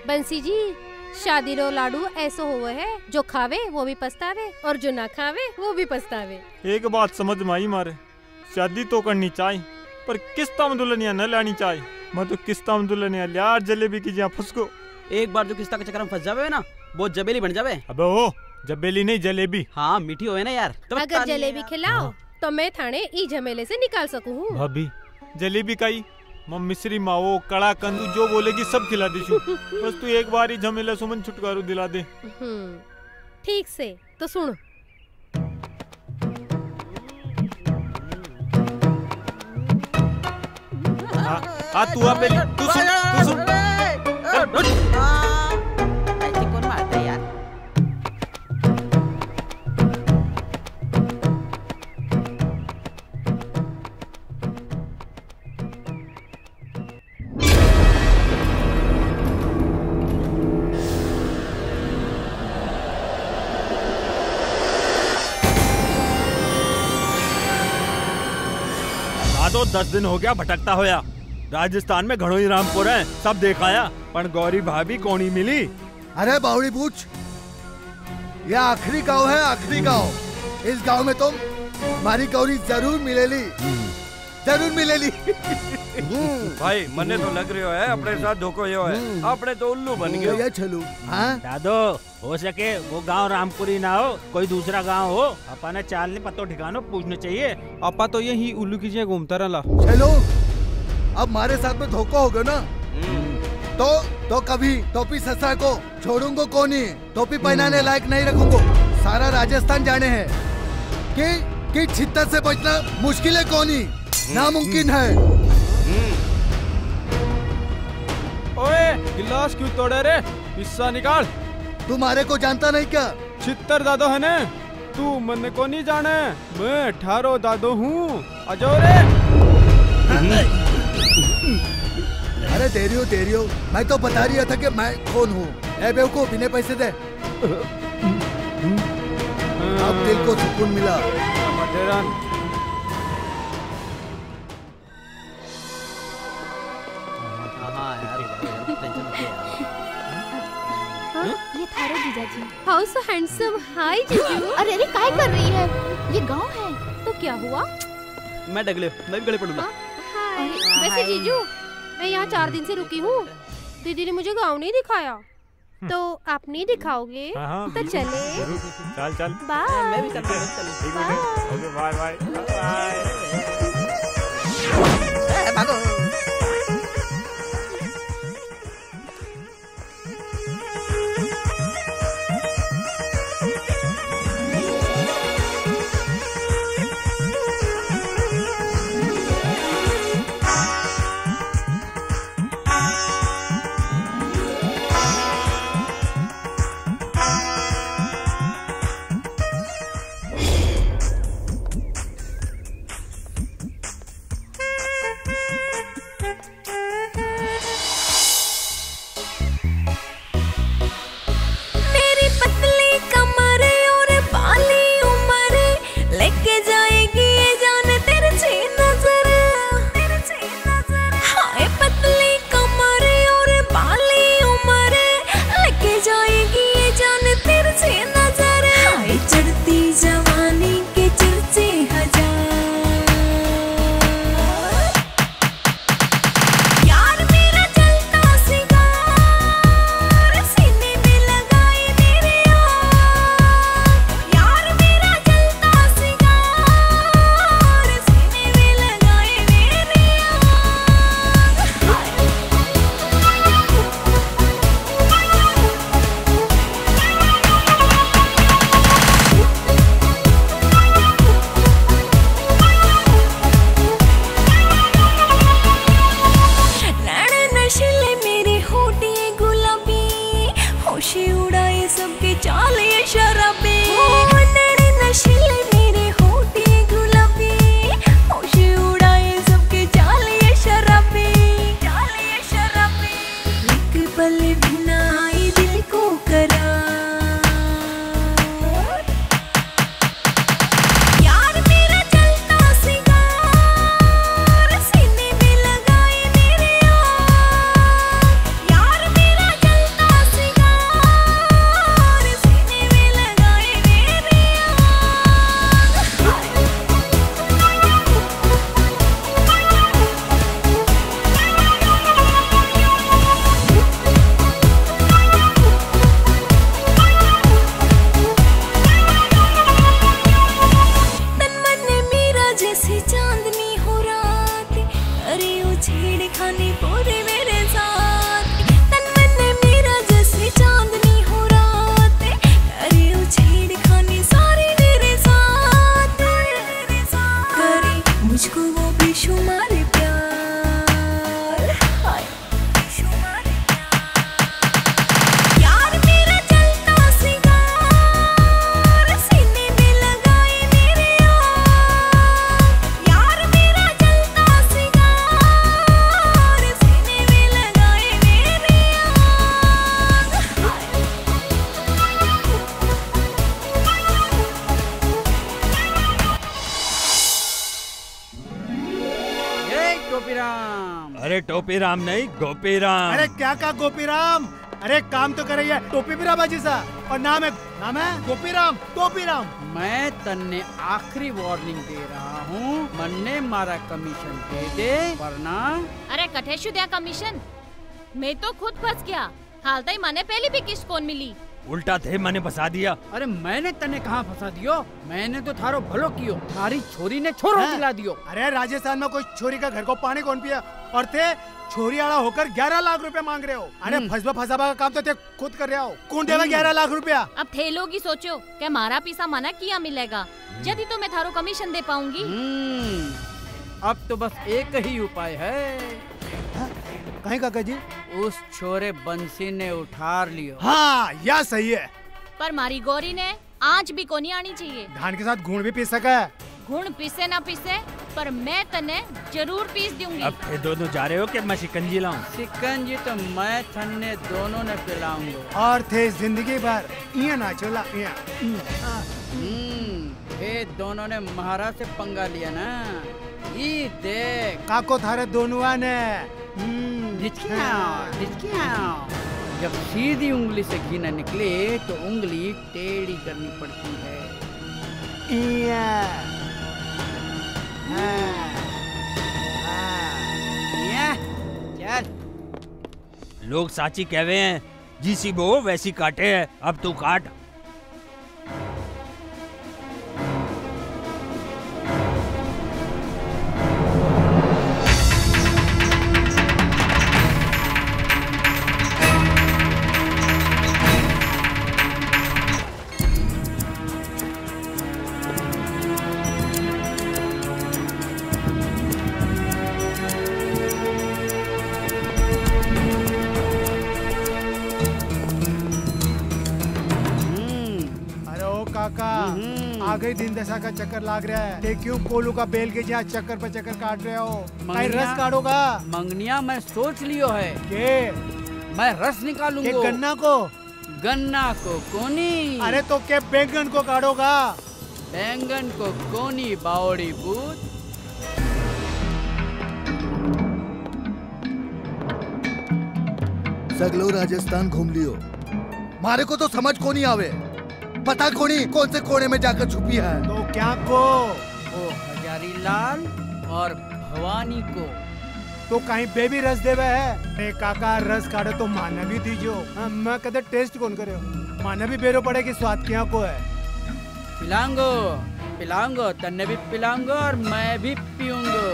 बंसी जी, शादी रो लाडू ऐसा हुआ है, जो खावे वो भी पछतावे और जो ना खावे वो भी पछतावे। एक बात समझ में आई मारे, शादी तो करनी चाहिए पर किस्ता में दुल्हनिया न लानी चाहिए। मैं तो किस्ता में दुल्हनिया यार जलेबी की जहाँ फंसको। एक बार जो किस्ता के चक्कर में फंस जावे ना, वो जबेली बन जावे। अबे ओ, जबेली नहीं जलेबी। हाँ मीठी होवे ना यार। अगर जलेबी खिलाओ तो मैं थाने ई झमेले से निकाल सकूं। भाभी जलेबी काई मम मिश्री माओ कड़ा कंदू जो बोलेगी सब खिला दीशु। बस तू एक बार ही झमेले सुमन छुटकारो दिला दे। ठीक से, तो सुन। तू आ पहले, तू सुन। ऐसे कौन मारता है यार? दादो 10 दिन हो गया भटकता होया। राजस्थान में घणो ही रामपुर है, सब देखाया, पर गौरी भाभी कोनी मिली। अरे बावड़ी पूछ, ये आखिरी गांव है, आखिरी गांव। इस गांव में तुम हमारी गौरी जरूर मिलेली, जरूर मिलेली। भाई मने तो लग रही है अपने साथ धोखो यो है, अपने तो उल्लू बन गए। ये चलो। हाँ दादो हो सके वो गांव रामपुरी ना हो, कोई दूसरा गांव हो, अपा ने चाल ने पतो ठिकानो पूछना चाहिए। अपा तो यही उल्लू की जगह घूमता रहा। चलो अब हमारे साथ में धोखा होगा ना, तो कभी टोपी ससुरा को छोड़ूंगा कोनी, टोपी पहनाने लायक नहीं रखूंगा। सारा राजस्थान जाने हैं कि छित्तर से बचना मुश्किल है कोनी, नामुमकिन है। ओए गिलास क्यों तोड़े रे, हिस्सा निकाल। तुम्हारे को जानता नहीं क्या? छित्तर दादो है ने, तू मन्ने को नहीं जाने, मैं ठारो दादो हूँ, अजो रे। अरे देरियो, मैं तो बता रही था कि मैं कौन हूँ। ए बेवकूफ, इन्हें पैसे दे। अब दिल को सुकून मिला। ये थारो जीजाजी। How so handsome. हाय जीजू। अरे अरे काय कर रही है, ये गांव है। तो क्या हुआ? मैं डगले, मैं भी गले पड़ूंगा। वैसे जीजू मैं यहाँ 4 दिन से रुकी हूँ, दीदी ने मुझे गाँव नहीं दिखाया, तो आप नहीं दिखाओगे? तो चले। चल बाय। मैं भी करता हूँ। Bye bye. भागो। राम। अरे टोपी राम नहीं, गोपी राम। अरे क्या कहा गोपी राम? अरे काम तो करे टोपी भी राम जी सा और नाम है गोपी राम, टोपी राम। मैं तन्ने आखिरी वार्निंग दे रहा हूँ, मन्ने मारा कमीशन दे दे वरना। अरे कठेशु दिया कमीशन, मैं तो खुद फंस गया। हाल तक माने पहली भी किस्त कौन मिली। उल्टा थे मैंने फंसा दिया। अरे मैंने तने कहाँ फंसा दियो, मैंने तो थारो भलो कियो, थारी छोरी ने छोरो दिला दियो। अरे राजस्थान में कोई छोरी का घर को पानी कौन पिया और थे छोरी आड़ा होकर 11 लाख रुपए मांग रहे हो। अरे फसबा का काम तो थे खुद कर रहे हो। कौन देगा 11 लाख रुपया? अब थे लोग ही सोचो क्या मारा पीसा मना किया मिलेगा, यदि तो मैं थारो कमीशन दे पाऊंगी। अब तो बस एक ही उपाय है। कहीं काका जी? उस छोरे बंसी ने उठार लियो। हाँ यह सही है। पर मारी गौरी ने आज भी कोनी आनी चाहिए। धान के साथ घूण भी पीस सका है। घूण पीसे ना पीसे पर मैं तने जरूर पीस दूंगी। अब फिर दोनों जा रहे हो कि मैं शिकंजी लाऊं? शिकंजी तो मैं थन्ने दोनों ने पिलाऊंगा। और थे जिंदगी भर ये ना चला ये दोनों ने महाराज से पंगा लिया ना। ये देख काको थारे दोनों ने जब सीधी उंगली से घी न निकले तो उंगली टेढ़ी करनी पड़ती है। चल। लोग साची कहवे हैं, जिसी बो वैसी काटे है। अब तू काट। आ गई दिन दशा का चक्कर लाग रहा है। ते क्यों कोलू का बेल के जहाँ चक्कर पे चक्कर काट रहे हो? कहीं रस काटोगा? मंगनिया मैं सोच लियो है के मैं रस निकालूंगा। गन्ना को? गन्ना को कोनी। अरे तो के बैंगन को काटोगा? बैंगन को कोनी बावड़ी पूत। सगलो राजस्थान घूम लियो, मारे को तो समझ को नहीं आवे। पता कोनी कौन से कोने में जाकर छुपी है। तो क्या को? वो हजारी लाल और भवानी को। तो कहीं बेबी रस देवे है? काका रस काटे तो माना भी दीजो। मैं कदे टेस्ट कौन करे, माना भी बेरो पड़े कि स्वाद क्या को है। पिलांगो पिलांगो, तन्ने भी पिलांगो और मैं भी पीऊंगो।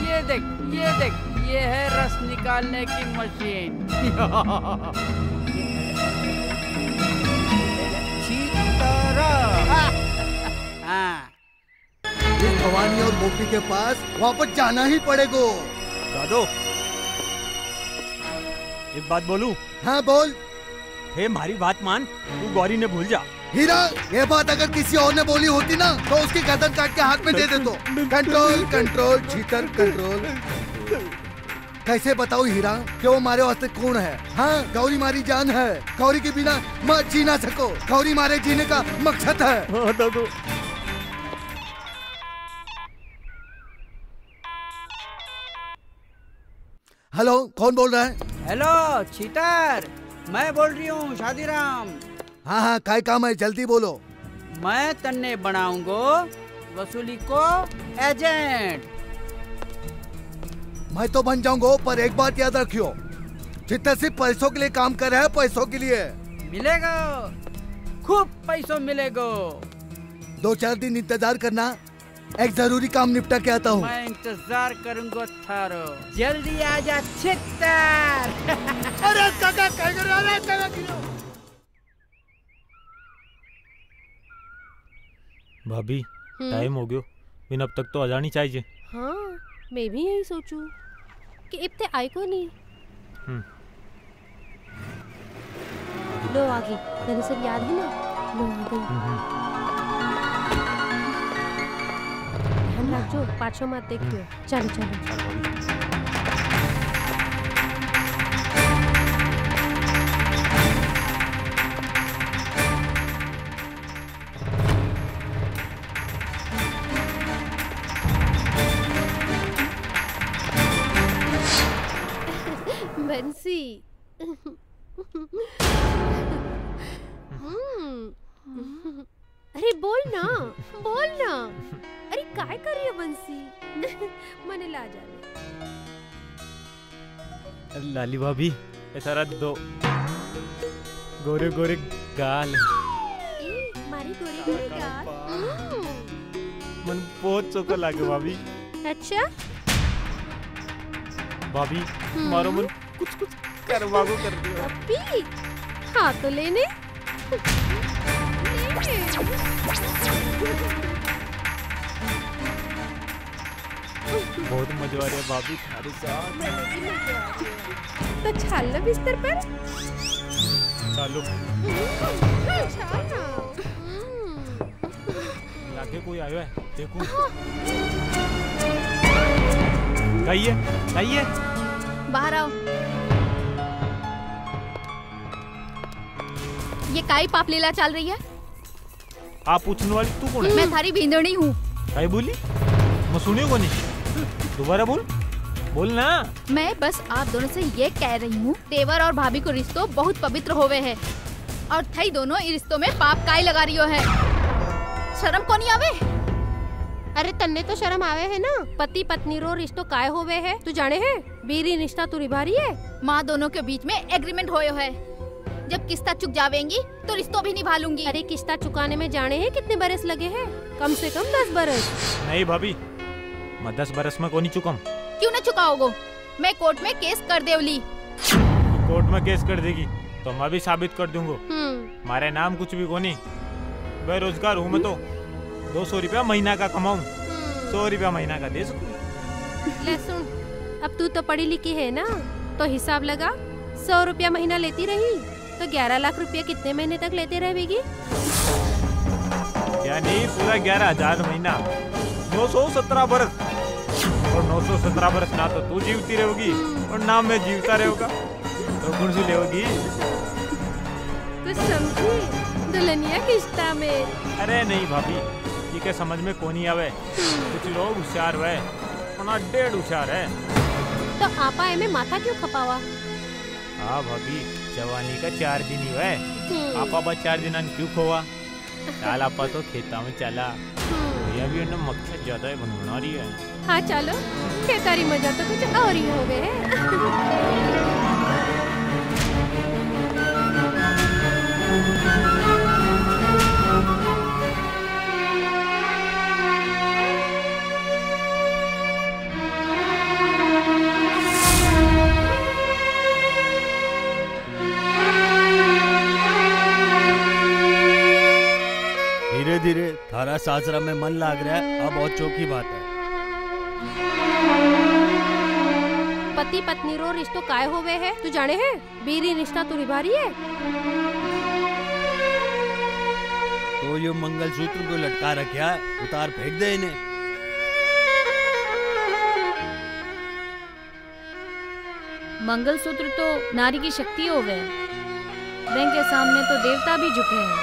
ये देख ये है रस निकालने की मशीन। इस भवानी और गोपी के पास वापस जाना ही पड़ेगा। दादो एक बात बोलूं? हाँ बोल। हे हमारी बात मान, तू गौरी ने भूल जा। हीरा, ये बात अगर किसी और ने बोली होती ना तो उसकी गर्दन काट के हाथ में दे दे। तो कंट्रोल कंट्रोल चीटर कंट्रोल। कैसे बताओ हीरा कि वो हमारे वास्ते कौन है? हाँ गौरी मारी जान है। गौरी के बिना मत जी ना सको। गौरी मारे जीने का मकसद है। हाँ दादू। हेलो कौन बोल रहा है? हेलो चीटर, मैं बोल रही हूँ शादीराम। हाँ हाँ काय काम है, जल्दी बोलो। मैं तन्ने बनाऊंगो वसूली को एजेंट। मैं तो बन जाऊंगा, पर एक बात याद रखियो, जितना सिर्फ पैसों के लिए काम कर रहा है, पैसों के लिए मिलेगा, खूब पैसों मिलेगा। 2-4 दिन इंतजार करना, एक जरूरी काम निपटा के आता हूँ। मैं इंतजार करूंगा थारो, जल्दी आजा चित्तर। अरे काका क्या कर रहा है? काका भाभी टाइम हो गयो, बिन अब तक तो आ जानी चाहिए। हाँ मैं भी यही सोचूं कि इब्ते आई को नहीं। लो आ गई, तेरे सब याद है ना? लो आ गई। ध्यान रखो, पाछो मत देखियो। चलो चलो। बंसी। अरे बोल ना, बोल ना। अरे काय कर रही है बंसी? मने ला जाने। लाली भाभी ऐसा रख दो, गोरे गोरे गाल। मारी गोरी गोरी गाल। मन बहुत चोका लागे भाभी। अच्छा भाभी मारो मन कुछ कुछ करवागो कर दियो। अभी हाँ तो लेने। बहुत मजा आ रहा है भाभी तुम्हारे साथ। तो छाल लो बिस्तर पर। चलो लागे कोई आयो है देखो। गई है बाहर आओ। ये काई पाप लीला चल रही है? आप पूछने वाली तू कौन है? मैं थारी भींदड़ी हूँ। काई बोली? मैं सुनियो को नहीं। दोबारा बोल ना। मैं बस आप दोनों से ये कह रही हूँ, देवर और भाभी को रिश्तों बहुत पवित्र होवे है और थई दोनों इस रिश्तों में पाप काई लगा रही हो है। शर्म को नहीं आवे? अरे तन्ने तो शर्म आवे है ना। पति पत्नी रो रिश्तो काय होवे है तू जाने है? बीरी रिश्ता तू निभा रही है। माँ दोनों के बीच में एग्रीमेंट होयो है, जब किस्ता चुक जावेंगी तो रिश्तों भी निभा लूंगी। अरे किस्ता चुकाने में जाने हैं कितने बरस लगे हैं? कम से कम 10 बरस। नहीं भाभी मैं 10 बरस में को नहीं चुकम। क्यों न चुकाओगो? मैं कोर्ट में केस कर देवली। कोर्ट में केस कर देगी तो मैं भी साबित कर दूंगा। मारे नाम कुछ भी को नहीं, बेरोजगार हूँ मैं तो। 200 रुपया महीना का कमाऊं, 100 रुपया महीना का दे सकूं। ले सुन, अब तू तो पढ़ी लिखी है ना, तो हिसाब लगा। 100 रुपया महीना लेती रही तो 11 लाख रुपया कितने महीने तक लेते रहेगी? क्या नहीं, पूरा 11,000 महीना, 917 बरस। और 917 बरस ना तो तू जीवती रहोगी और ना मैं जीवता रहेगा, तो कौन सी लेगी? कुछ समझी दुल्हनिया किस्ता में? अरे नहीं भाभी, ये क्या समझ में कौन ही आवे। कुछ लोग होशियार है, अपना 1.5 होशियार है। तो आपा में माथा क्यों खपावा? हाँ भाभी, जवानी का 4 दिन ही है। आपा बस 4 दिन क्यों खोवा? चाल आपा तो खेता में चला। ये भी ना मक्खियाँ ज्यादा ही बनवा रही है। हाँ चलो, खेतारी मजा तो कुछ और ही हो गए है। धीरे धीरे थारा सासरा में मन लाग रहा है, अब बहुत चौकी बात है। पति पत्नी रो रिश्तो काय होवे है तू जाने है? बीरी रिश्ता तू निभा रही है। तो ये मंगलसूत्र को लटका रखा है, उतार फेंक दे इन्हें। मंगलसूत्र तो नारी की शक्ति होवे, बैंक के सामने तो देवता भी झुके हैं।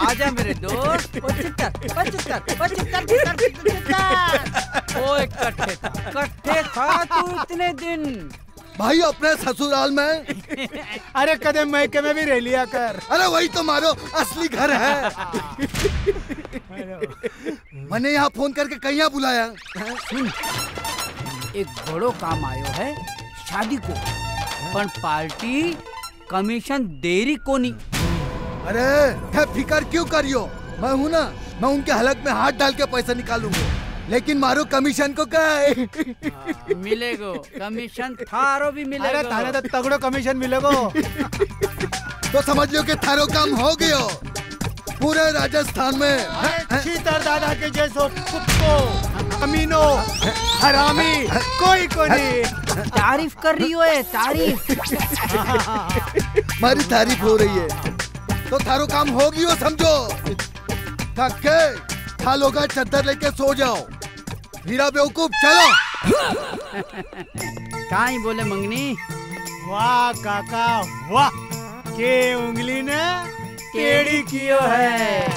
आजा मेरे दोस्त। चित्तर कट्ठे था तू इतने दिन। भाई अपने ससुराल में। अरे कदम मैके में भी रह लिया कर। अरे वही तो मारो असली घर है। मैंने यहाँ फोन करके कहीं बुलाया। सुन, एक बड़ो काम आयो है शादी को, पर पार्टी कमीशन देरी को नहीं। अरे क्या फिकर क्यों करियो, मैं हूँ ना, मैं उनके हलक में हाथ डाल के पैसा निकालूंगा। लेकिन मारो कमीशन को क्या है? मिलेगो कमीशन, थारो भी मिलेगो। अरे थारे तो तगड़ो कमीशन मिलेगो। तो समझ लो कि थारो काम हो गयो पूरे राजस्थान में। चीतर दादा के जैसो कुत्तो, अमीनो, हरामी कोई को नहीं। तारीफ कर रही हो है, तारीफ। हमारी तारीफ हो रही है तो थारो काम हो गयो समझो। थक के खा लोगा, चद्दर लेके सो जाओ। हीरा बेवकूफ चलो। काई बोले मंगनी? वाह काका वाह, के उंगली ने टेढ़ी कियो है।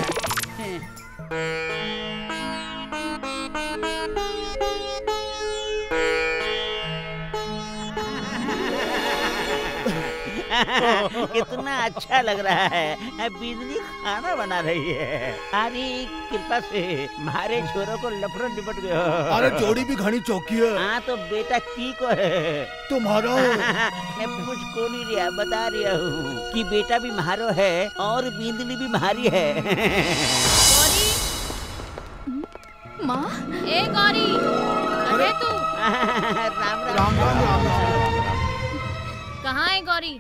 कितना अच्छा लग रहा है। बिजली खाना बना रही है। अरे कृपा से मारे छोरों को लफड़न निपट गए। अरे जोड़ी भी घनी चौकी है। हाँ तो बेटा की को है तुम्हारा। मैं कुछ को नहीं रिया, बता रहा हूँ कि बेटा भी मारो है और बिजली भी मारी है। गौरी माँ, ए गौरी, अरे तू राम राम राम राम। कहाँ है गौरी?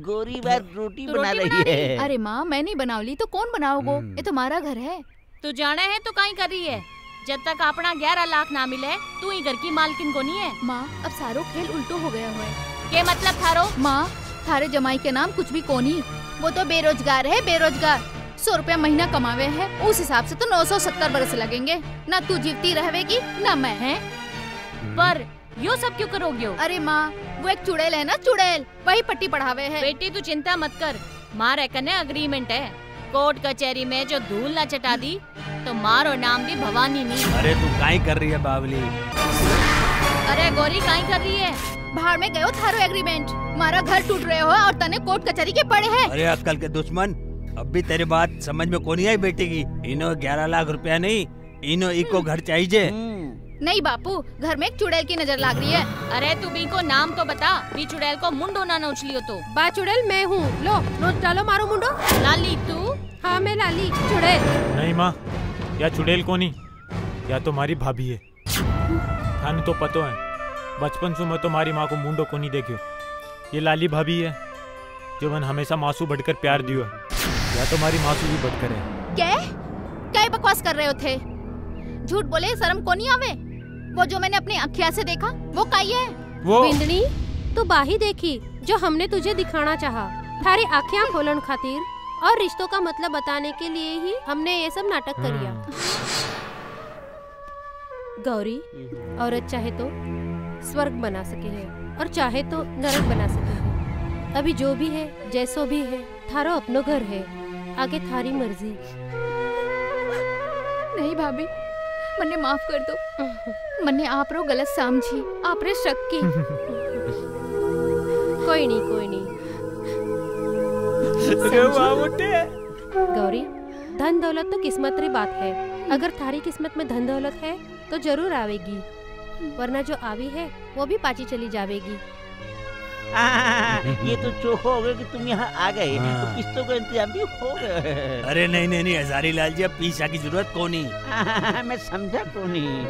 गोरी बार रोटी बना रही है। अरे माँ, मैं नहीं बनावली तो कौन बनाओगो? ये तुम्हारा घर है। तू जाने है तो कहीं कर रही है? जब तक अपना 11 लाख ना मिले तू ही घर की मालकिन को नहीं है। माँ, अब सारो खेल उल्टो हो गया हुआ है। क्या मतलब थारो? माँ, थारे जमाई के नाम कुछ भी कोनी। वो तो बेरोजगार है, बेरोजगार। 100 रुपया महीना कमावे है, उस हिसाब से तो 970 बरस लगेंगे। ना तू जीवती रहेगी ना मैं। है पर यो सब क्यों करोगे? अरे माँ, वो एक चुड़ैल है ना, चुड़ैल, वही पट्टी पढ़ावे है। बेटी तू चिंता मत कर, मारे कने अग्रीमेंट है। कोर्ट कचहरी में जो धूल न चटा दी तो मारो नाम भी भवानी नहीं। अरे तू काई कर रही है बावली? अरे गौरी काई कर रही है? बाहर में गयो थारो एग्रीमेंट। मारा घर टूट रहे हो और तने कोर्ट कचहरी के पड़े है। अरे अक्कल के दुश्मन, अब भी तेरी बात समझ में कौन आई बेटी की? इनो 11 लाख रुपया नहीं, इनो इको घर चाहिए। नहीं बापू, घर में एक चुड़ैल की नजर लाग रही है। अरे तू बी को नाम तो बता, बी चुड़ैल को मुंडो ना नोच लियो तो। बा चुड़ैल मैं हूँ, लो नोच डालो मारो मुंडो। लाली तू? हाँ मैं लाली, चुड़ैल नहीं माँ, या चुड़ैल को नहीं, या तो मारी भाभी है। थाने तो पतो है, बचपन से मैं तो मारी माँ को मुंडो को नहीं देखियो। ये लाली भाभी है जो मन हमेशा मासू बढ़कर प्यार दियो है, या तो मारी मासू भी बढ़कर है। क्या बकवास कर रहे हो थे? झूठ बोले शर्म को नहीं आवे? वो जो मैंने अपनी अखियाँ से देखा वो काई है? वो बिंदनी तू बाही देखी जो हमने तुझे दिखाना चाहा। थारी आँखें खोलन खातिर और रिश्तों का मतलब बताने के लिए ही हमने ये सब नाटक करिया। गौरी, औरत चाहे तो स्वर्ग बना सके है और चाहे तो नरक बना सके है। अभी जो भी है, जैसो भी है, थारो अपनो घर है, आगे थारी मर्जी। नहीं भाभी, मन्ने माफ कर दो। मन्ने आप रो गलत समझी, आप रे शक की। कोई नहीं, कोई नहीं। गौरी, धन दौलत तो किस्मत री बात है। अगर थारी किस्मत में धन दौलत है तो जरूर आवेगी, वरना जो आवी है वो भी पाची चली जावेगी। ये तो चोखो हो गए कि तुम यहाँ आ गए, तो किस्तों का इंतजाम भी हो गया। अरे नहीं नहीं नहीं हजारी लाल जी, अब पीछा की जरूरत को नहीं। मैं समझा को नहीं,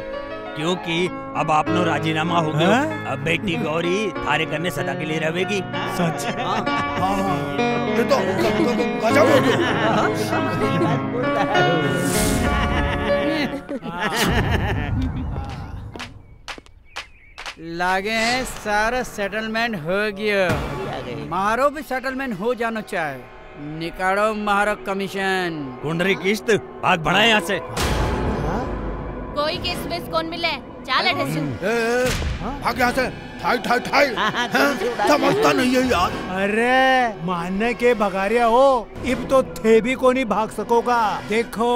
क्योंकि अब आपनो राजीनामा हो गया। अब बेटी गौरी थारे करने सदा के लिए रहेगी। सच? ये तो गजब हो गया। लागे हैं सारा सेटलमेंट हो गया। मारो भी सेटलमेंट हो जाना चाहे। निकालो मारो कमीशन। कुंडरी किस्त भाग बढ़ाए यहाँ से। कोई किस में कौन मिले? चाल भाग यहाँ से। ठाई ठाई ठाई, समझता नहीं है यार। अरे मानने के भगारिया हो, इब तो थे भी को नहीं भाग सकोगा। देखो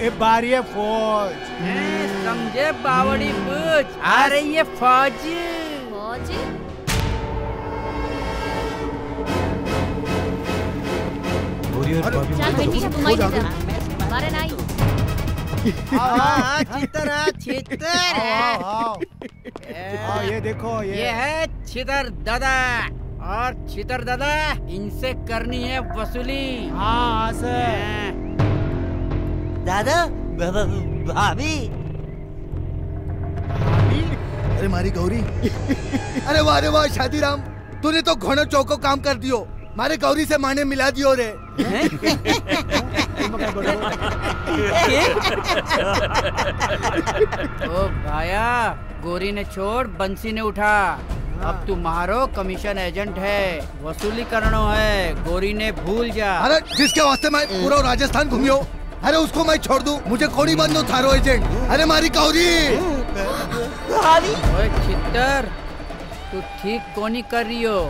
इब बारी है फौज। समझे बावड़ी पूछ, आ रही है फौज। फौज? चल बेटी घुमाई दे, मारे नहीं। छितर ये देखो ये है छितर दादा, और छितर दादा इनसे करनी है वसूली। हाँ से दादा भाभी। अरे मारी गौरी। अरे वाह शादीराम, तूने तो घोड़ो चौको काम कर दियो। मारे गौरी से माने मिला दियो रे। ओ भाया, गोरी ने छोड़ बंसी ने उठा। अब तू मारो कमीशन एजेंट है, वसूली करनो है। गोरी ने भूल जा। अरे जिसके वास्ते मैं पूरा राजस्थान घूमियो, अरे उसको मैं छोड़ दूं? मुझे कोड़ी बंद दो थारो एजेंट। अरे मारी गौरी। ओए छितर, तू ठीक कोनी कर रही हो।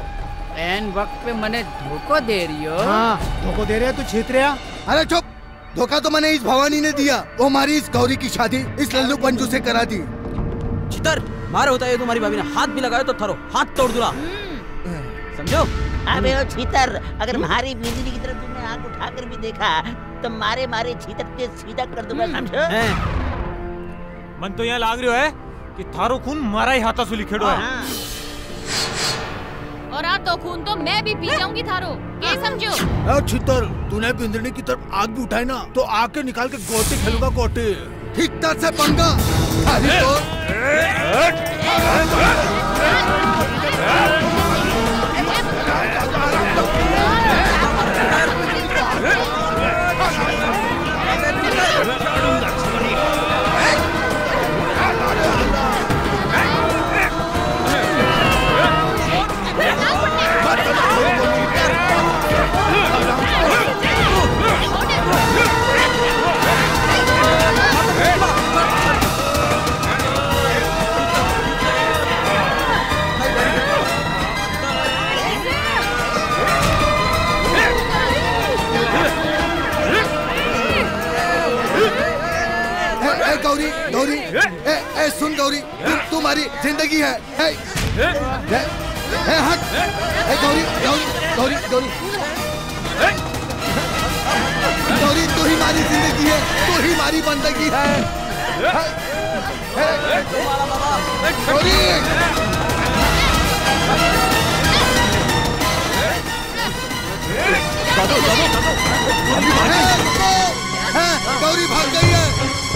एन वक्त पे मने धोखो दे रही हो। हाँ, धोखो दे रहे है तू छेतरिया। अरे चुप, धोखा तो मैंने इस भवानी ने दिया। वो हमारी इस गौरी की शादी इस लल्लू पंजू से करा दी। चितर मारे होता है तुम्हारी भाभी ने हाथ भी लगाया तो थारो हाथ तोड़ दूंगा, समझो। अबे ओ छीतर, अगर हमारी बिजली की तरफ तुमने आंख उठाकर भी देखा तो मारे मारे छीतर के सीधा कर दूंगा, समझो। मन तो यहाँ लाग रही है कि थारो खून मारा ही हाथा सुली खेड़ो है। और आ तो खून तो मैं भी पी जाऊंगी थारो, ये समझो। छीतर, तूने बिंदनी की तरफ आग भी उठाई ना तो आग के निकाल के गोटी खेलूंगा, गोटी। ठीक से पंगा। गौरी, गौरी, ए सुन गौरी, तुम्हारी जिंदगी है। हट, गौरी, गौरी, गौरी, गौरी, गौरी, तू ही हमारी जिंदगी है, तू ही हमारी बंदगी है। गौरी, गौरी भाग गई है।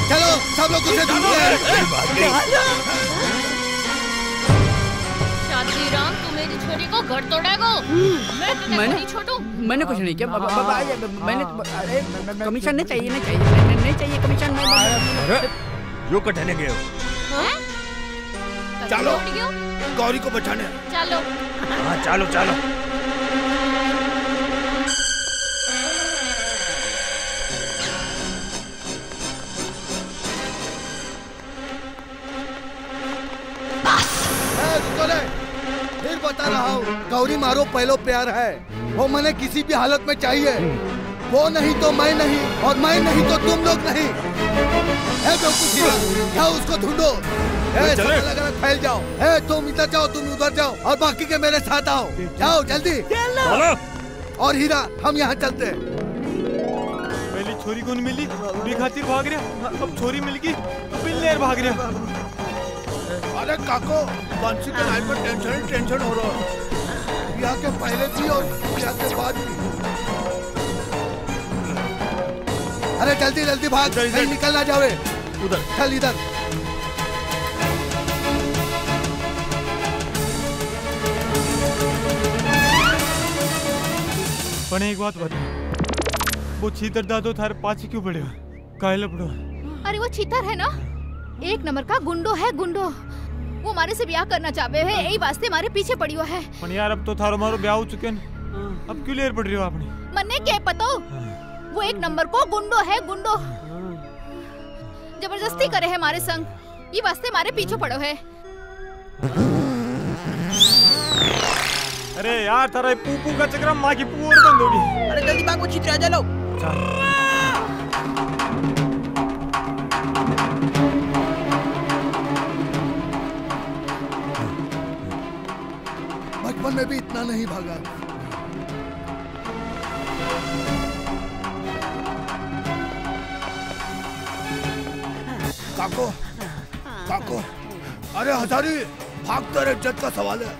चलो सब लोग उसे ढूंढते हैं। शांतिराम, तू मेरी छोरी को घर तोड़ेगा। मैं नहीं छोड़ू। मैंने कुछ नहीं किया। मैंने कमीशन नहीं चाहिए, नहीं चाहिए, नहीं चाहिए कमीशन। यो कटने गए हो? चलो गौरी को बचाने। चलो। हाँ चलो चलो। फिर बता रहा हूँ, गौरी मारो पहलो प्यार है, वो मैंने किसी भी हालत में चाहिए। वो नहीं तो मैं नहीं, और मैं नहीं तो तुम लोग नहीं। जाओ उसको ढूंढो। अलग-अलग फैल जाओ। तुम इधर जाओ, तुम उधर जाओ, और बाकी के मेरे साथ आओ। जाओ जल्दी। और हीरा, हम यहाँ चलते हैं। पहली छोरी को नहीं मिली, पूरी खातिर भाग रहा। अब छोरी मिल गई तो बिल्लेर भाग रहा। अरे काको, बंसी के लाइन पर टेंशन हो रहा है। यहाँ के पहले भी और यहाँ के बाद भी। अरे जल्दी जल्दी भाग, कहीं निकल ना जावे। उधर चल इधर। पर एक बात बता, वो छीतर दादो थारे पाछे क्यों पड़े? काहे पड़ो? अरे वो छीतर है ना, एक नंबर का गुंडो है, गुंडो। वो हमारे से ब्याह करना चाहते है, यही वास्ते हमारे पीछे पड़ी हुआ है। पर यार अब तो थारो मारो ब्याह हो चुके हैं, अब क्यों लेर पड़ रही हो आपने? मन्ने क्या पता, वो एक नंबर को गुंडो है, गुंडो। जबरदस्ती करे है हमारे संग, ये वास्ते हमारे पीछे पड़ो है। अरे यार तारा पूपू का चक्कर माँ की पू और बंद होगी। अरे जल्दी भाग, वो छीतर आ जाओ। बचपन में भी इतना नहीं भागा। काको, काको, अरे हजारी, भाग तेरे इज्जत का सवाल है।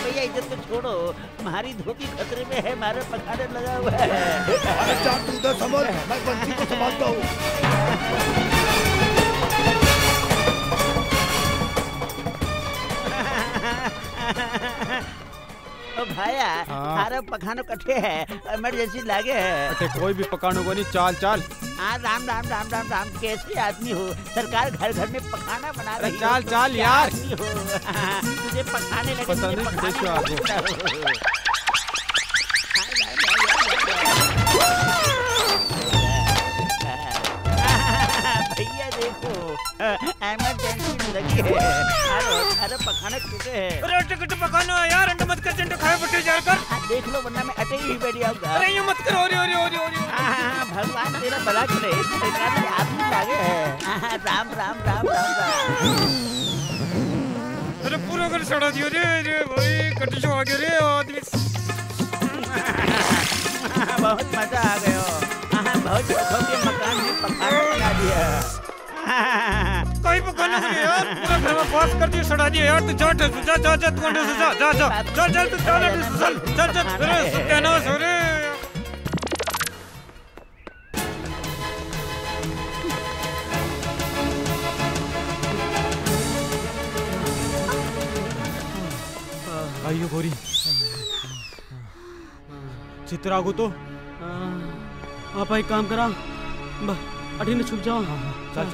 भैया इज्जत को छोड़ो, हमारी धोती खतरे में है, हमारे पखाने लगा हुआ है। अरे चार तू उधर संभाल, मैं बंसी को संभालता हूँ। भाया, थारा पखानो कटे है, इमरजेंसी लागे है। अटे कोई भी पकानो को नहीं, चाल चाल। हाँ राम राम राम राम राम, कैसे आदमी हो? सरकार घर घर में पखाना बना रही है। चाल चाल यार, तुझे पखाने लगे, पता नहीं कैसे आ गए। भैया देखो, इमरजेंसी जिंदगी है। अरे पकाने चुके हैं। अरे टिकट पकाना यार, अंडा मत कर, चिंटू खाए बटे जार कर। देख लो वरना मैं अटे ही बैठ जाऊंगा। अरे यूं मत करो, ओरी। भगवान तेरा भला करे, सरकार में आदमी लागे है। राम राम राम राम राम। अरे पूरा घर सड़ा दियो रे भाई, कटिशो आ गया रे आदमी। बहुत मजा आ गया। बहुत छोटे मकान में पकाना बना दिया। कोई पकाना नहीं यार, पूरा घर में पास कर दिया, सड़ा दिया यार। तू जा तू अंडे से जा तू चल अरे सत्यानाश हो रे। आइयो गोरी चित्र आगो तो आप एक काम करा, अठी ने छुप जाओ। चल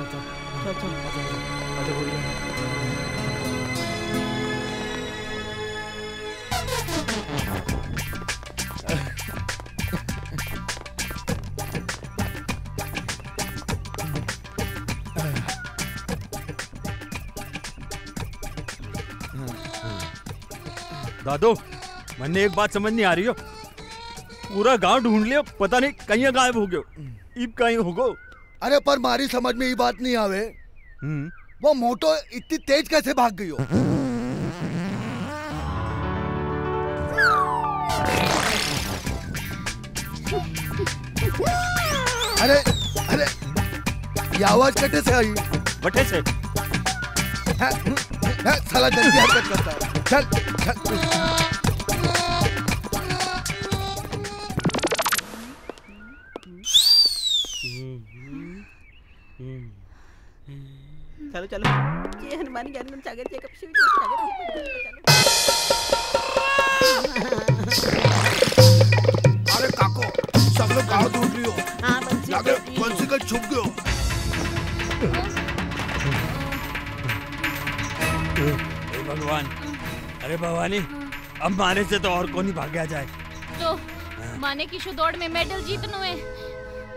दादो, मैंने एक बात समझ नहीं आ रही हो। पूरा गांव ढूंढ लिया, पता नहीं कहीं गायब हो गयो। इब कहीं हो गो। अरे पर मारी समझ में ये बात नहीं आवे, वो मोटो इतनी तेज कैसे भाग गई हो? अरे ये आवाज कटे से आई? बटे से। साला जल्दी हरकत करता है। चल चलो ये हनुमान ज्ञान में जागे कब से अरे काको, सब लोग गाँव ढूंढ रही हो। जाके बंसी का छुप गयो। भगवान, अरे भवानी, अब मारे से तो और कौन ही भाग्या जाए। तो माने की दौड़ में मेडल जीतनो है।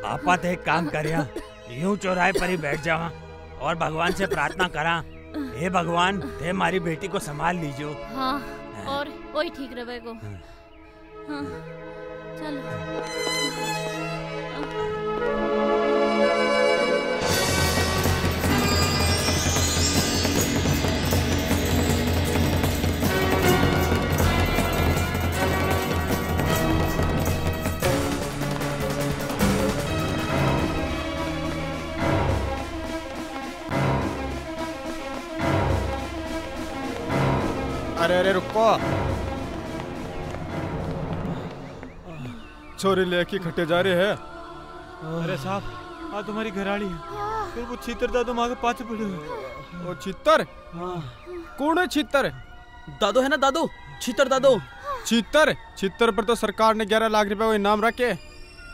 आपा तो एक काम करिया, यूं चौराहे पर ही बैठ जावा और भगवान से प्रार्थना करा, हे भगवान थे हमारी बेटी को संभाल लीजियो। हाँ, और वही ठीक रहेगा। हाँ, चलो। अरे रुको, छोरी लेके खट्टे जा रहे हैं। अरे साहब, आ तुम्हारी घराड़ी है, फिर वो छीतर दादू माँ के पाछे पड़े हुए। वो छीतर? कौन है छीतर? दादू है ना, दादू छीतर दादू। छीतर पर तो सरकार ने 11 लाख रुपए इनाम रखे।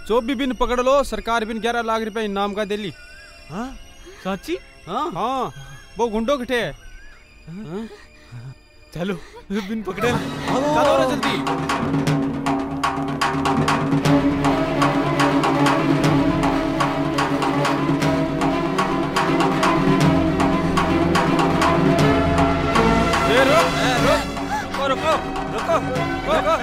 जो भी बिन पकड़ लो, सरकार बिन 11 लाख रुपए इनाम का दिली। हाँ साची? हाँ, वो गुंडो किठे है। चलो बिन पकड़े, चलो ना जल्दी। रुको,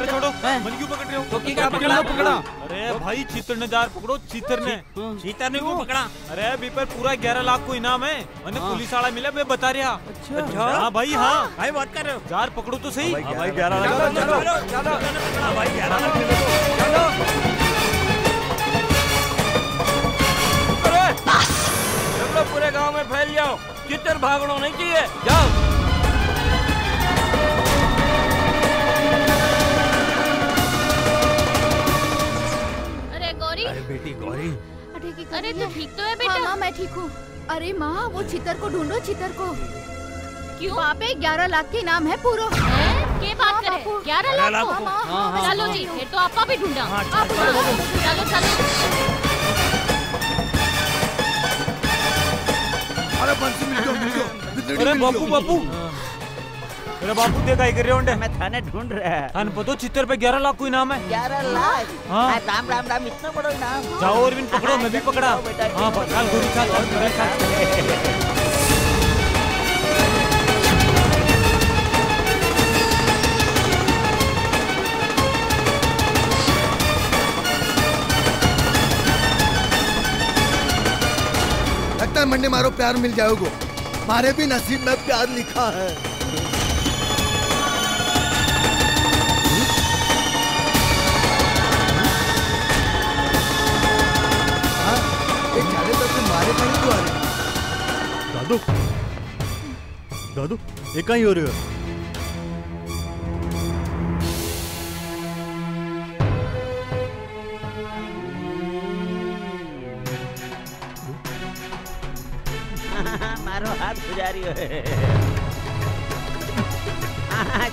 छोड़ो, मन क्यों पकड़ रहे हो? तो क्या पकड़ा? अरे भाई चीतर ने जार पकड़ो, चीतर ने को पकड़ा। अरे अभी पर पूरा 11 लाख को इनाम है, मैंने पुलिस वाला मिला, मैं बता रहा। अच्छा हाँ भाई, हाँ भाई बात कर रहे हो। जार पकड़ो तो सही। भाई 11 लाख, चलो भाई 11 लाख पूरे गांव में फैल जाओ, चीतर भागना नहीं चाहिए, जाओ। अरे बेटी गौरी, अरे तू ठीक तो है बेटा? हाँ माँ, मैं ठीक हूँ। अरे माँ, वो चितर को ढूंढो, चितर को। क्यों? वहाँ पे 11 लाख के इनाम है पूरा। क्या बात करे? 11 लाख को? चलो जी, फिर तो आपका भी ढूंढा। चलो। अरे बंसी मिल गयो। अरे बापू, अरे बापू देखा ही कर रहे हो। मैं थाने ढूंढ रहा है। थाने पतो चित्तर पे 11 लाख को इनाम है। 11 लाख? हाँ। राम राम राम, इतना बड़ा इनाम। जाओ और बिन पकड़ो, मैं भी पकड़ा। हाँ चल गोरी, चल। पढ़ने मारो प्यार मिल जाओगे। मारे भी नसीब में प्यार लिखा है। मारे पड़े तो आ रहे। दादू दादू ये कहीं हो रहे हो? मारो हाथ गुजारी हो।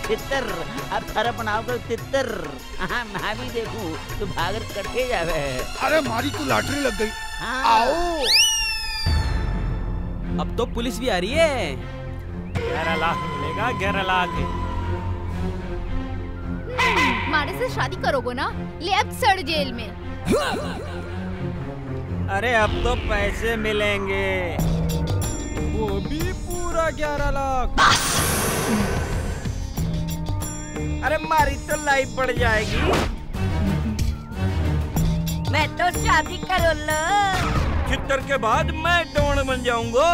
चित्तर अब थारा बनाओगे चित्तर। मैं भी देखूं तू भागर कटके जावे। अरे मारी तू लॉटरी लग गई। आओ अब तो पुलिस भी आ रही है। 11 लाख मिलेगा, 11 लाख। मारे से शादी करोगे ना, ले अब सड़ जेल में। अरे अब तो पैसे मिलेंगे। वो भी पूरा 11 लाख। अरे मारी तो लाइफ बढ़ जाएगी। मैं तो शादी करो लो। चित्तर के बाद मैं डॉन बन जाऊंगा।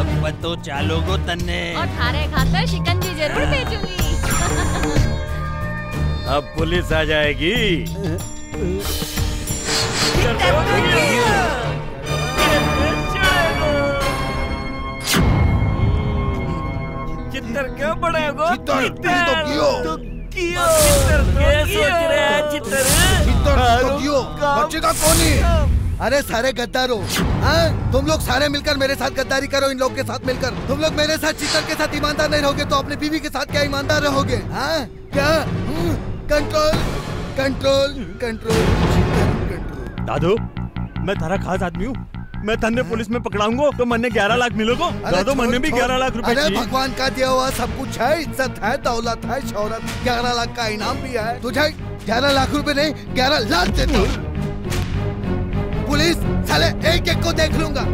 अब तो चालोगो तन्ने। और थारे खातर शिकंजी जरूर भेजूंगी। अब पुलिस आ जाएगी। चित्तर क्यों बनेगो? चित्तर तो कियो। चित्तर क्या सोच रहे हैं चित्तर? चित्तर तो कियो। बचेगा कौन ही? अरे सारे गद्दारों, हाँ? तुम लोग सारे मिलकर मेरे साथ गद्दारी करो। इन लोग के साथ मिलकर तुम लोग मेरे साथ चित्तर के साथ ईमानदार नहीं रहोगे तो अपनी बीवी के साथ क्या ईमानदार रहोगे? हाँ क्या? Control control control control. दादू मैं थारा खास आदमी हूँ। मैं तन्ने पुलिस में पकड़ाऊंगा तो मन्ने 11 लाख मिलोगो। दादू मन्ने भी 11 लाख रुपए। अरे भगवान का दिया हुआ सब कुछ है। इज्जत है, दौलत है, शौहरत। 11 लाख का इनाम भी है। तुझे 11 लाख रुपए नहीं 11 लाख देता हूँ। पुलिस साले एक एक को देख लूंगा।